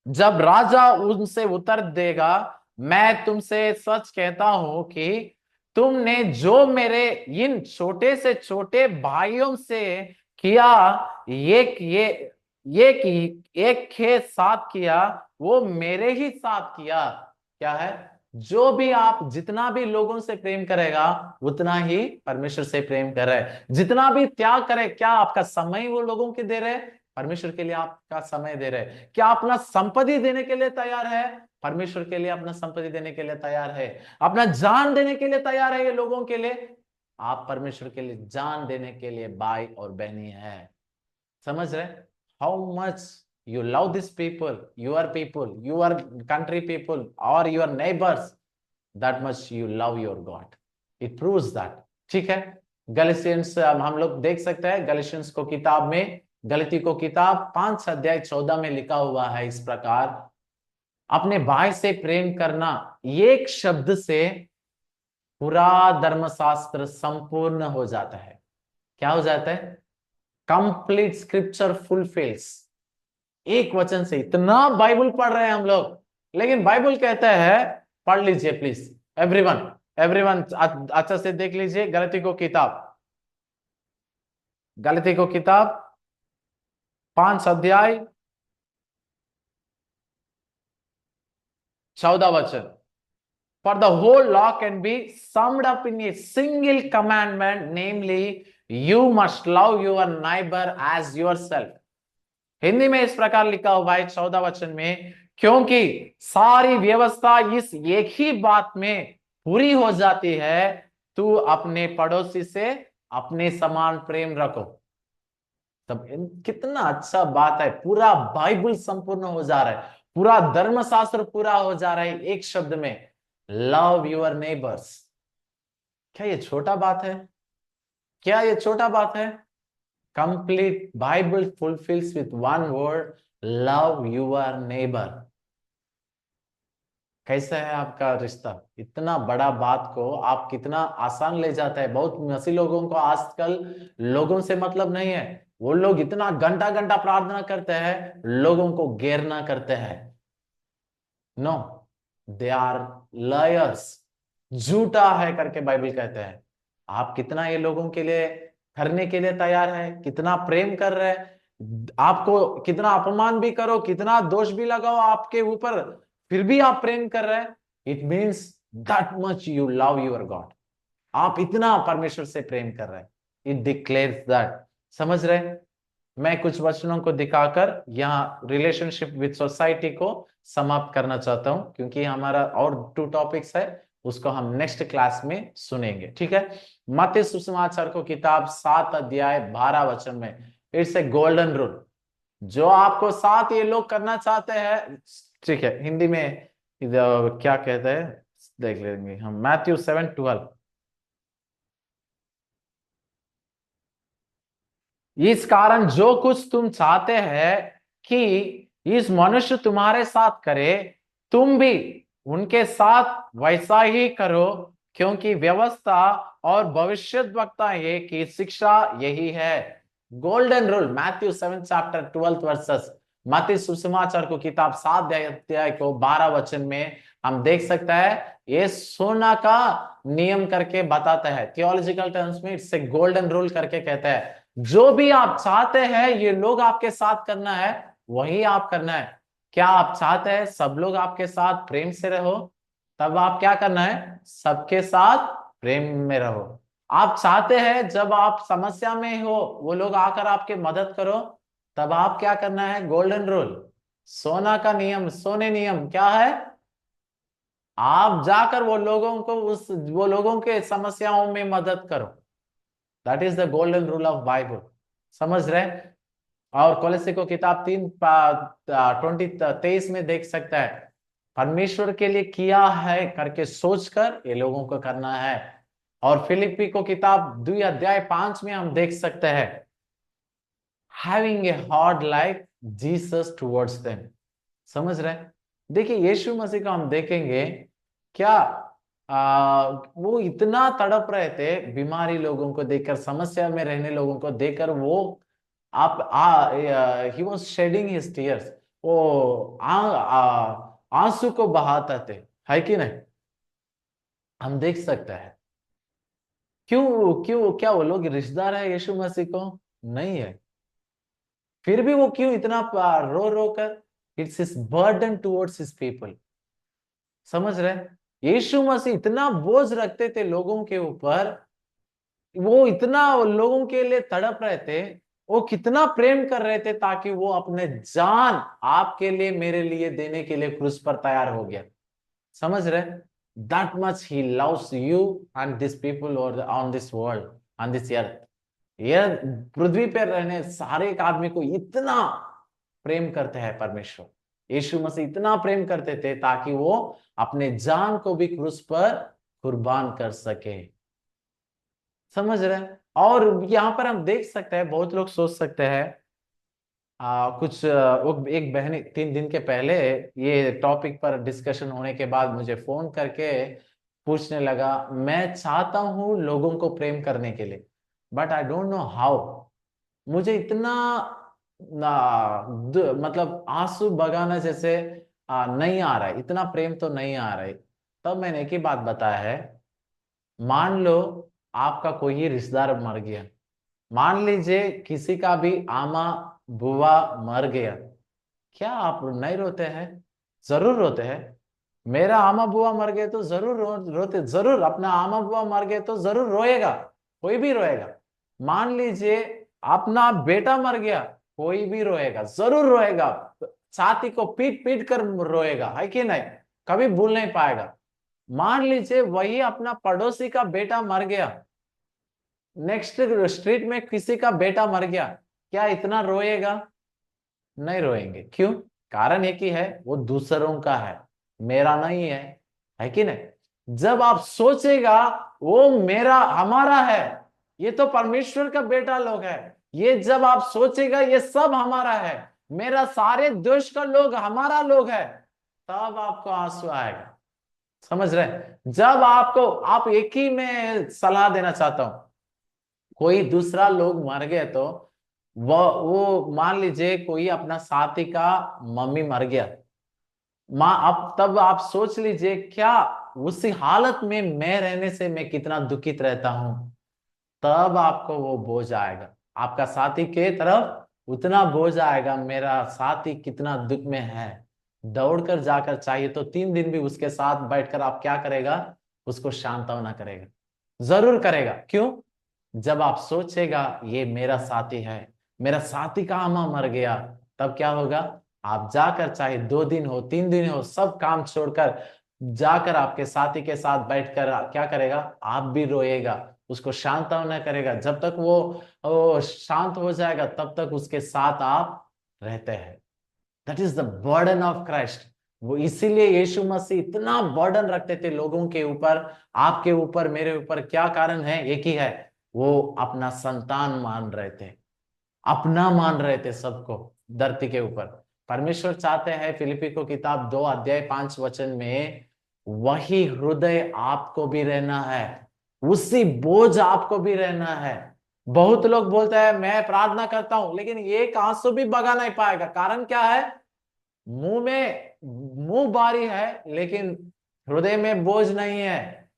जब राजा उनसे उत्तर देगा, मैं तुमसे सच कहता हूं कि तुमने जो मेरे इन छोटे से छोटे भाइयों से किया, एक के साथ किया, वो मेरे ही साथ किया। क्या है? जो भी आप जितना भी लोगों से प्रेम करेगा उतना ही परमेश्वर से प्रेम कर रहे हैं। जितना भी त्याग करे, क्या आपका समय वो लोगों के दे रहे हैं? परमेश्वर के लिए आपका समय दे रहे हैं। क्या अपना संपत्ति देने के लिए तैयार है? परमेश्वर के लिए अपना संपत्ति देने के लिए तैयार है, अपना जान देने के लिए तैयार है ये लोगों के लिए। आप परमेश्वर के लिए जान देने के लिए भाई और बहनी है। समझ रहे? How much you love these people, your country people or your neighbors, that much you love your God. It proves that. ठीक है? गैलेशियंस हम लोग देख सकते हैं, गैलेशियंस को किताब में, गलती को किताब 5 अध्याय 14 में लिखा हुआ है इस प्रकार, अपने भाई से प्रेम करना, एक शब्द से पूरा धर्मशास्त्र संपूर्ण हो जाता है। क्या हो जाता है? Complete scripture fulfils. एक वचन से इतना बाइबल पढ़ रहे हैं हम लोग, लेकिन बाइबल कहता है, पढ़ लीजिए प्लीज एवरीवन, एवरीवन अच्छा से देख लीजिए गलती को किताब, गलती को किताब 5 अध्याय 14 वचन। For the whole law can be summed up in a single commandment, namely, you must love your neighbor as yourself. Hindi में इस प्रकार लिखा हुआ है 14 वचन में, क्योंकि सारी व्यवस्था इस एक ही बात में पूरी हो जाती है, तू अपने पड़ोसी से अपने समान प्रेम रखो। तब कितना अच्छा बात है, पूरा बाइबल संपूर्ण हो जा रहा है, पूरा धर्मशास्त्र पूरा हो जा रहा है एक शब्द में, लव योर नेबर्स। क्या ये छोटा बात है? क्या ये छोटा बात है? Complete Bible fulfils with one word, love your neighbour. कैसा है आपका रिश्ता? इतना बड़ा बात को आप कितना आसान ले जाता है। बहुत मसीह लोगों को आजकल लोगों से मतलब नहीं है, वो लोग इतना घंटा घंटा प्रार्थना करते हैं, लोगों को घेरना करते हैं। No, they are liars. झूठा है करके बाइबल कहते हैं। आप कितना ये लोगों के लिए करने के लिए तैयार है, कितना प्रेम कर रहे हैं, आपको कितना अपमान भी करो, कितना दोष भी लगाओ आपके ऊपर, फिर भी आप प्रेम कर रहे हैं। It means that much you love your God. आप इतना परमेश्वर से प्रेम कर रहे हैं। It declares that. समझ रहे हैं? मैं कुछ वचनों को दिखाकर यहाँ रिलेशनशिप विद सोसाइटी को समाप्त करना चाहता हूं, क्योंकि हमारा और 2 टॉपिक्स है, उसको हम नेक्स्ट क्लास में सुनेंगे। ठीक है? मत्ती सुसमाचार को किताब 7 अध्याय 12 वचन में इट्स ए गोल्डन रूल। जो आपको 7 ये लोग करना चाहते हैं, ठीक है, हिंदी में क्या कहते हैं देख लेंगे हम। मैथ्यू 7:12। इस कारण जो कुछ तुम चाहते हैं कि इस मनुष्य तुम्हारे साथ करे, तुम भी उनके साथ वैसा ही करो, क्योंकि व्यवस्था और भविष्यद्वक्ता ये की शिक्षा यही है। Golden rule, Matthew 7 chapter 12 versus. मत्ती सुसमाचार को किताब 7 अध्याय को 12 वचन में हम देख सकते हैं, ये सोना का नियम करके बताता है। थियोलॉजिकल टर्म्स में इट्स ए गोल्डन रूल करके कहता है। जो भी आप चाहते हैं ये लोग आपके साथ करना है, वही आप करना है। क्या आप चाहते हैं सब लोग आपके साथ प्रेम से रहो? तब आप क्या करना है? सबके साथ प्रेम में रहो। आप चाहते हैं जब आप समस्या में हो वो लोग आकर आपके मदद करो, तब आप क्या करना है? गोल्डन रूल, सोना का नियम, सोने नियम क्या है? आप जाकर वो लोगों के समस्याओं में मदद करो। That is the golden rule of Bible. समझ रहे हैं? और कोलोसी को किताब 3:23 में देख सकता है, परमेश्वर के लिए किया है करके सोचकर ये लोगों को करना है। और फिलिप्पी को किताब 2 अध्याय 5 में हम देख सकते हैं, having a heart like Jesus towards them. समझ रहे हैं? देखिए यीशु मसीह को हम देखेंगे, क्या वो इतना तड़प रहे थे बीमारी लोगों को देखकर, समस्या में रहने लोगों को देखकर। वो he was shedding his tears. वो आंसू को बहाते थे, है कि नहीं? हम देख सकते हैं। क्यों क्यों क्या वो लोग रिश्तेदार है यीशु मसीह को? नहीं है। फिर भी वो क्यों इतना रो रो कर? It's his burden towards his people. समझ रहे? यीशु मसीह इतना बोझ रखते थे लोगों के ऊपर, वो इतना लोगों के लिए तड़प रहे थे, वो कितना प्रेम कर रहे थे, ताकि वो अपने जान आपके लिए मेरे लिए देने के लिए क्रूस पर तैयार हो गया। समझ रहे? That much he loves you and this people और on this world, on this earth. यह पृथ्वी पर रहने सारे एक आदमी को इतना प्रेम करते हैं परमेश्वर। यीशु मसीह इतना प्रेम करते थे ताकि वो अपने जान को भी क्रूस पर कुर्बान कर सके। समझ रहे हैं? और यहाँ पर हम देख सकते हैं, बहुत लोग सोच सकते हैं, वो एक बहन 3 दिन के पहले ये टॉपिक पर डिस्कशन होने के बाद मुझे फोन करके पूछने लगा, मैं चाहता हूं लोगों को प्रेम करने के लिए, but I don't know how. मुझे इतना मतलब आंसू बगाना जैसे नहीं आ रहा है, इतना प्रेम तो नहीं आ रहा है। तब मैंने एक ही बात बताया है, मान लो आपका कोई रिश्तेदार मर गया, मान लीजिए किसी का भी आमा बुआ मर गया, क्या आप नहीं रोते हैं? जरूर रोते हैं। मेरा आमा बुआ मर गए तो जरूर रोते, जरूर अपना आमा बुआ मर गए तो जरूर रोएगा, कोई भी रोएगा। मान लीजिए अपना बेटा मर गया, कोई भी रोएगा, जरूर रोएगा, छाती को पीट पीट कर रोएगा, है कि नहीं? कभी भूल नहीं पाएगा। मान लीजिए वही अपना पड़ोसी का बेटा मर गया, नेक्स्ट स्ट्रीट में किसी का बेटा मर गया, क्या इतना रोएगा? नहीं रोएंगे। क्यों? कारण एक ही है, वो दूसरों का है, मेरा नहीं है कि नहीं? जब आप सोचेगा वो मेरा हमारा है, ये तो परमेश्वर का बेटा लोग है, ये जब आप सोचेगा ये सब हमारा है, मेरा सारे देश का लोग हमारा लोग है, तब आपको आंसू आएगा। समझ रहे? जब आपको, आप एक ही में सलाह देना चाहता हूं, कोई दूसरा लोग मर गए तो वो मान लीजिए कोई अपना साथी का मम्मी मर गया, माँ, अब तब आप सोच लीजिए क्या उसी हालत में मैं रहने से मैं कितना दुखित रहता हूं, तब आपको वो बोझ आएगा। आपका साथी के तरफ उतना बोझ आएगा, मेरा साथी कितना दुख में है। दौड़कर जाकर चाहिए तो 3 दिन भी उसके साथ बैठकर आप क्या करेगा, उसको सांत्वना करेगा, जरूर करेगा। क्यों? जब आप सोचेगा ये मेरा साथी है, मेरा साथी कहाँ मर गया, तब क्या होगा, आप जाकर चाहे 2 दिन हो 3 दिन हो, सब काम छोड़कर जाकर आपके साथी के साथ बैठकर क्या करेगा, आप भी रोएगा, उसको सांत्वना करेगा। जब तक वो शांत हो जाएगा तब तक उसके साथ आप रहते हैं। That is the burden of Christ. वो इसीलिए यीशु मसीह इतना बर्डन रखते थे लोगों के ऊपर, आपके ऊपर, मेरे ऊपर। क्या कारण है? एक ही है, वो अपना संतान मान रहे थे, अपना मान रहे थे सबको धरती के ऊपर। परमेश्वर चाहते हैं, फिलिपी को किताब 2 अध्याय 5 वचन में, वही हृदय आपको भी रहना है, उसी बोझ आपको भी रहना है। बहुत लोग बोलते हैं मैं प्रार्थना करता हूं, लेकिन एक आंसू भी बगा नहीं पाएगा। कारण क्या है? मुंह बारी है, लेकिन हृदय में बोझ नहीं है।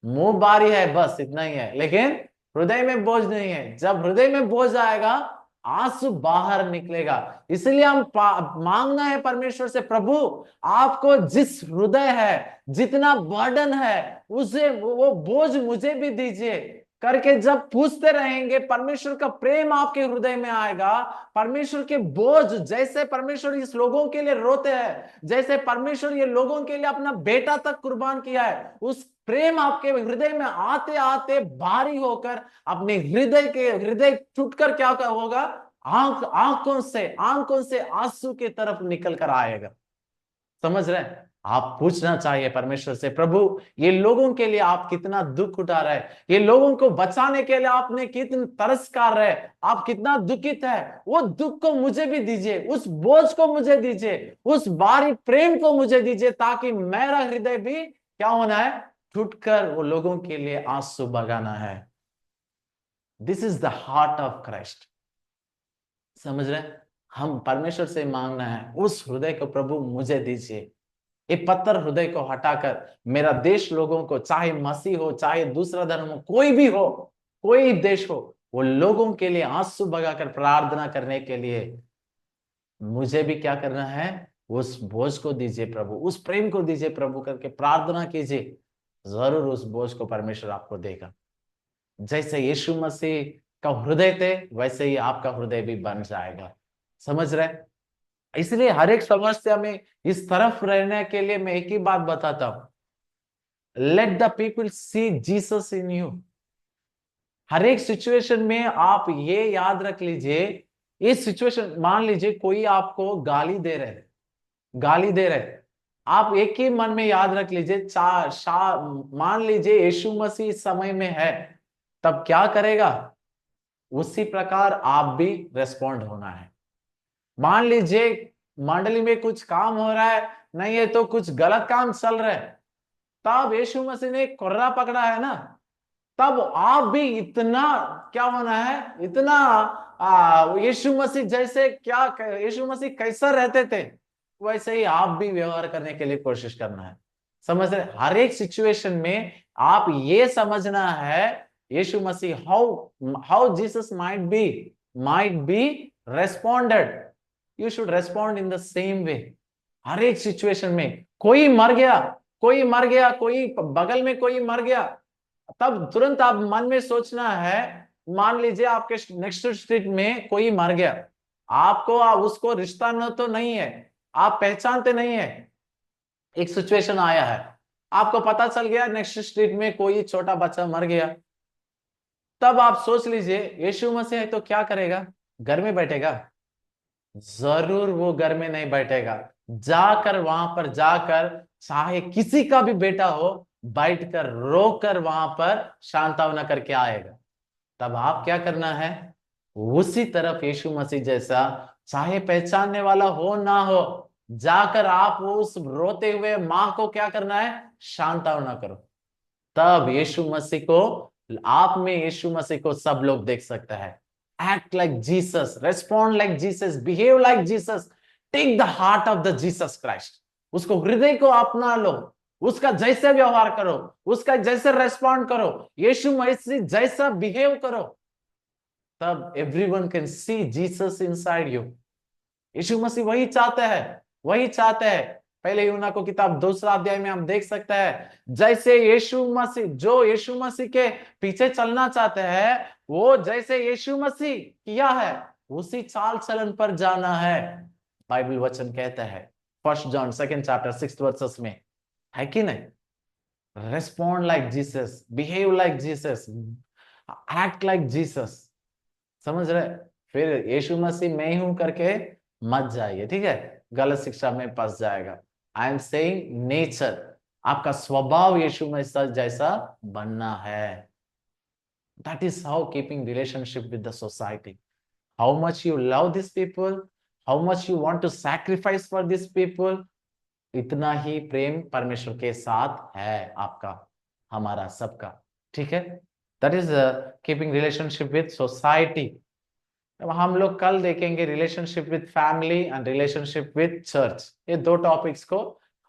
मुंह बारी है, बस इतना ही है, लेकिन हृदय में बोझ नहीं है। जब हृदय में बोझ आएगा, आंसू बाहर निकलेगा। इसलिए हम मांगना है परमेश्वर से, प्रभु आपको जिस हृदय है, जितना बर्डन है, उसे वो बोझ मुझे भी दीजिए करके जब पूछते रहेंगे, परमेश्वर का प्रेम आपके हृदय में आएगा। परमेश्वर के बोझ, जैसे परमेश्वर इस लोगों के लिए रोते हैं, जैसे परमेश्वर ये लोगों के लिए अपना बेटा तक कुर्बान किया है, उस प्रेम आपके हृदय में आते आते भारी होकर अपने हृदय टूटकर क्या होगा, आंखों से आंसू के तरफ निकल कर आएगा। समझ रहे हैं? आप पूछना चाहिए परमेश्वर से, प्रभु ये लोगों के लिए आप कितना दुख उठा रहे हैं, ये लोगों को बचाने के लिए आपने कितनी तरस कर रहे हैं, आप कितना दुखित है, वो दुख को मुझे भी दीजिए, उस बोझ को मुझे दीजिए, उस भारी प्रेम को मुझे दीजिए, ताकि मेरा हृदय भी क्या होना है, टूटकर वो लोगों के लिए आंसू बगाना है। This is the heart of Christ. समझ रहे हैं? हम परमेश्वर से मांगना है, उस हृदय को प्रभु मुझे दीजिए। ये पत्थर हृदय को हटाकर मेरा देश लोगों को, चाहे मसीह हो चाहे दूसरा धर्म हो, कोई भी हो, कोई देश हो, वो लोगों के लिए आंसू बगाकर प्रार्थना करने के लिए मुझे भी क्या करना है, उस बोझ को दीजिए प्रभु, उस प्रेम को दीजिए प्रभु करके प्रार्थना कीजिए। जरूर उस बोझ को परमेश्वर आपको देगा। जैसे यीशु मसीह का हृदय थे, वैसे ही आपका हृदय भी बन जाएगा। समझ रहे? इसलिए हर एक समस्या में इस तरफ रहने के लिए मैं एक ही बात बताता हूं, let the people see Jesus in you. हर एक सिचुएशन में आप ये याद रख लीजिए, इस सिचुएशन, मान लीजिए कोई आपको गाली दे रहे, आप एक ही मन में याद रख लीजिए, मान लीजिए यीशु मसीह इस समय में है, तब क्या करेगा, उसी प्रकार आप भी रेस्पॉन्ड होना है। मान लीजिए मंडली में कुछ काम हो रहा है, नहीं है तो कुछ गलत काम चल रहा है, तब यीशु मसीह ने कोर्रा पकड़ा है ना, तब आप भी इतना क्या होना है, इतना यीशु मसीह जैसे, क्या यीशु मसीह कैसा रहते थे, वैसे ही आप भी व्यवहार करने के लिए कोशिश करना है। समझ रहे? हर एक सिचुएशन में आप ये समझना है, Yeshu Masih how Jesus might be responded, you should respond in the same way. हर एक सिचुएशन में कोई मर गया, कोई बगल में कोई मर गया, तब तुरंत आप मन में सोचना है, मान लीजिए आपके नेक्स्ट स्ट्रीट में कोई मर गया, आपको उसको रिश्ता न तो नहीं है, आप पहचानते नहीं है, एक सिचुएशन आया है, आपको पता चल गया नेक्स्ट स्ट्रीट में कोई छोटा बच्चा मर गया, तब आप सोच लीजिए यीशु मसीह है तो क्या करेगा, घर में बैठेगा? जरूर वो घर में नहीं बैठेगा, जाकर वहां पर जाकर, चाहे किसी का भी बेटा हो, बैठकर रोकर वहां पर शांतावना करके आएगा। तब आप क्या करना है, उसी तरफ यीशु मसीह जैसा, चाहे पहचानने वाला हो ना हो, जाकर आप उस रोते हुए मां को क्या करना है, शांतावना करो। तब यीशु मसीह को, आप में यीशु मसीह को सब लोग देख सकता है। Act like Jesus, respond like Jesus, behave like Jesus, take the heart of the Jesus Christ. उसको, हृदय को अपना लो, उसका जैसे व्यवहार करो, उसका जैसे रेस्पॉन्ड करो, यीशु मसीह जैसा बिहेव करो, तब everyone can see Jesus inside you. Yeshu Masih वही चाहते हैं, वही चाहते हैं। पहले यूहन्ना को किताब 2 अध्याय में हम देख सकते हैं, जैसे यीशु मसीह, जो यीशु मसीह के पीछे चलना चाहते हैं, वो जैसे यीशु मसीह किया है उसी चाल चलन पर जाना है। बाइबल वचन कहता है 1 जॉन 2 चैप्टर 6 वर्सेस में, है कि नहीं? Respond like Jesus, behave like Jesus, act like Jesus. समझ रहे? फिर यीशु मसीह मैं ही हूं करके मत जाइए, ठीक है? गलत शिक्षा में फंस जाएगा। आई एम सेइंग नेचर, आपका स्वभाव यीशु मसीह जैसा बनना है। That is how keeping relationship with the society. How much you love this people, how much you want to sacrifice for this people, इतना ही प्रेम परमेश्वर के साथ है आपका, हमारा सबका, ठीक है? That is keeping relationship with society. अब हम लोग कल देखेंगे relationship with family and relationship with church. ये दो टॉपिक्स को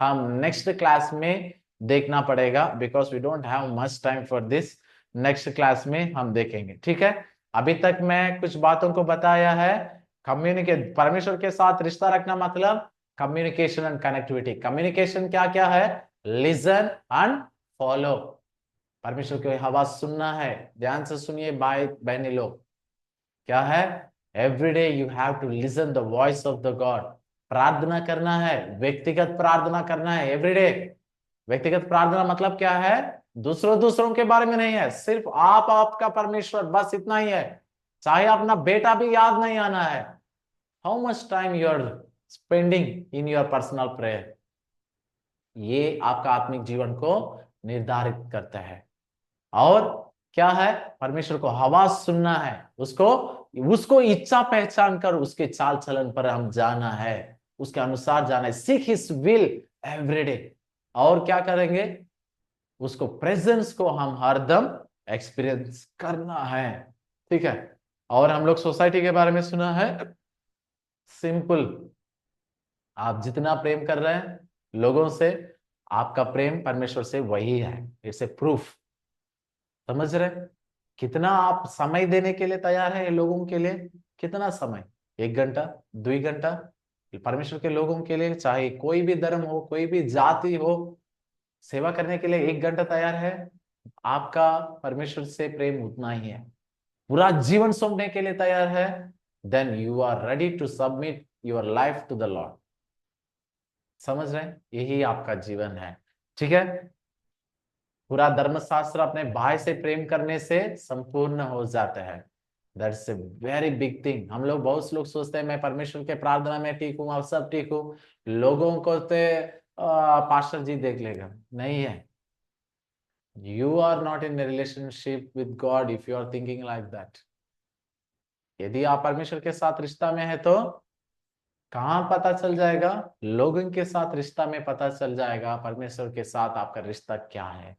हम नेक्स्ट क्लास में देखना पड़ेगा, because we don't have much time for this. Next class में हम देखेंगे, ठीक है? अभी तक मैं कुछ बातों को बताया है। कम्युनिकेट, परमेश्वर के साथ रिश्ता रखना मतलब कम्युनिकेशन एंड कनेक्टिविटी। कम्युनिकेशन क्या क्या है? Listen and follow. परमेश्वर की आवाज सुनना है, ध्यान से सुनिए भाई बहनी लोग। क्या है? Every day you have to listen the voice of the God. प्रार्थना करना है, व्यक्तिगत प्रार्थना करना है एवरी डे। व्यक्तिगत प्रार्थना मतलब क्या है? दूसरों दूसरों के बारे में नहीं है, सिर्फ आप आपका परमेश्वर, बस इतना ही है। चाहे अपना बेटा भी याद नहीं आना है। How much time you are spending in your personal prayer, ये आपका आत्मिक जीवन को निर्धारित करता है। और क्या है? परमेश्वर को आवाज सुनना है, उसको उसको इच्छा पहचान कर उसके चाल चलन पर हम जाना है, उसके अनुसार जाना है। Seek his will every day. और क्या करेंगे? उसको प्रेजेंस को हम हरदम एक्सपीरियंस करना है, ठीक है? और हम लोग सोसाइटी के बारे में सुना है, सिंपल। आप जितना प्रेम कर रहे हैं लोगों से, आपका प्रेम परमेश्वर से वही है। It's A proof. समझ रहे? कितना आप समय देने के लिए तैयार है लोगों के लिए? कितना समय? 1 घंटा, 2 घंटा परमेश्वर के लोगों के लिए, चाहे कोई भी धर्म हो, कोई भी जाति हो, सेवा करने के लिए 1 घंटा तैयार है? आपका परमेश्वर से प्रेम उतना ही है। पूरा जीवन सौंपने के लिए तैयार है? Then you are ready to submit your life to the Lord. समझ रहे हैं? यही आपका जीवन है, ठीक है? पूरा धर्मशास्त्र अपने भाई से प्रेम करने से संपूर्ण हो जाता है। That's a very big thing. हम लोग, बहुत से लोग सोचते हैं मैं परमेश्वर के प्रार्थना में ठीक हूँ, अब सब ठीक हूँ, लोगों को तो पास्टर जी देख लेगा। नहीं है। You are not in relationship with God if you are thinking like that. यदि आप परमेश्वर के साथ रिश्ता में है तो कहाँ पता चल जाएगा? लोगों के साथ रिश्ता में पता चल जाएगा परमेश्वर के साथ आपका रिश्ता क्या है।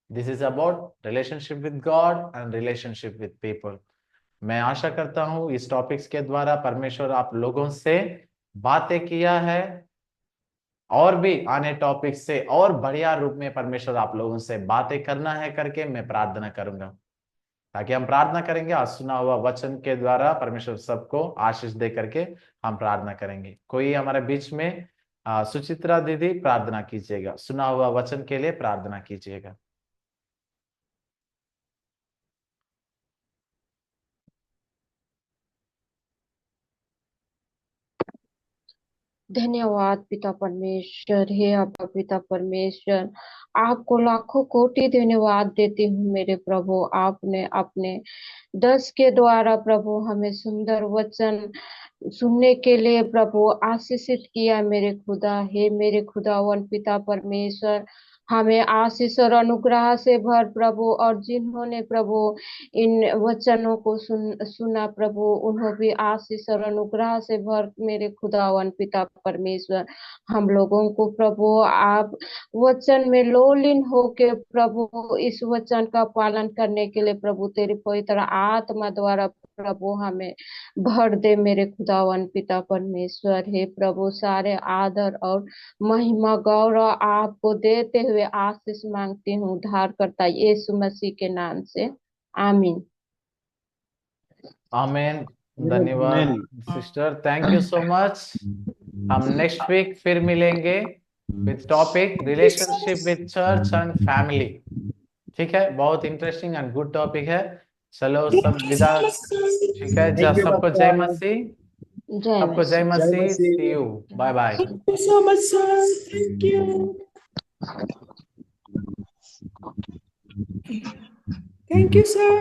This is about relationship with God and relationship with people. मैं आशा करता हूं इस टॉपिक्स के द्वारा परमेश्वर आप लोगों से बातें किया है, और भी आने टॉपिक से और बढ़िया रूप में परमेश्वर आप लोगों से बातें करना है करके मैं प्रार्थना करूंगा। ताकि हम प्रार्थना करेंगे, आज सुना हुआ वचन के द्वारा परमेश्वर सबको आशीष दे करके हम प्रार्थना करेंगे। कोई हमारे बीच में सुचित्रा दीदी प्रार्थना कीजिएगा, सुना हुआ वचन के लिए प्रार्थना कीजिएगा। धन्यवाद पिता परमेश्वर। हे अब्बा पिता परमेश्वर, आपको लाखों कोटि धन्यवाद देती हूँ मेरे प्रभु। आपने अपने 10 के द्वारा प्रभु हमें सुंदर वचन सुनने के लिए प्रभु आशीषित किया मेरे खुदा। हे मेरे खुदावन पिता परमेश्वर, हमें आशीष और अनुग्रह से भर प्रभु, और जिन्होंने प्रभु इन वचनों को सुना प्रभु, उन्हें भी आशीष और अनुग्रह से भर मेरे खुदावन पिता परमेश्वर। हम लोगों को प्रभु आप वचन में लोलीन होके प्रभु इस वचन का पालन करने के लिए प्रभु तेरी पवित्र आत्मा द्वारा प्रभु हमें भर दे मेरे खुदावन पिता परमेश्वर। हे प्रभु, सारे आदर और महिमा गौरव आपको देते हुए आशीष मांगती हूँ उद्धारकर्ता यीशु मसीह के नाम से, आमीन। आमेन। धन्यवाद sister, thank you so much. हम नेक्स्ट वीक फिर मिलेंगे with topic relationship with church and family. ठीक है, बहुत इंटरेस्टिंग एंड गुड टॉपिक है। चलो सब विदा। ठीक है, सबको जय मसीह। जय सबको जय Masih. Masih. See you, bye bye. Thank you so much, sir. Thank you. Thank you, sir.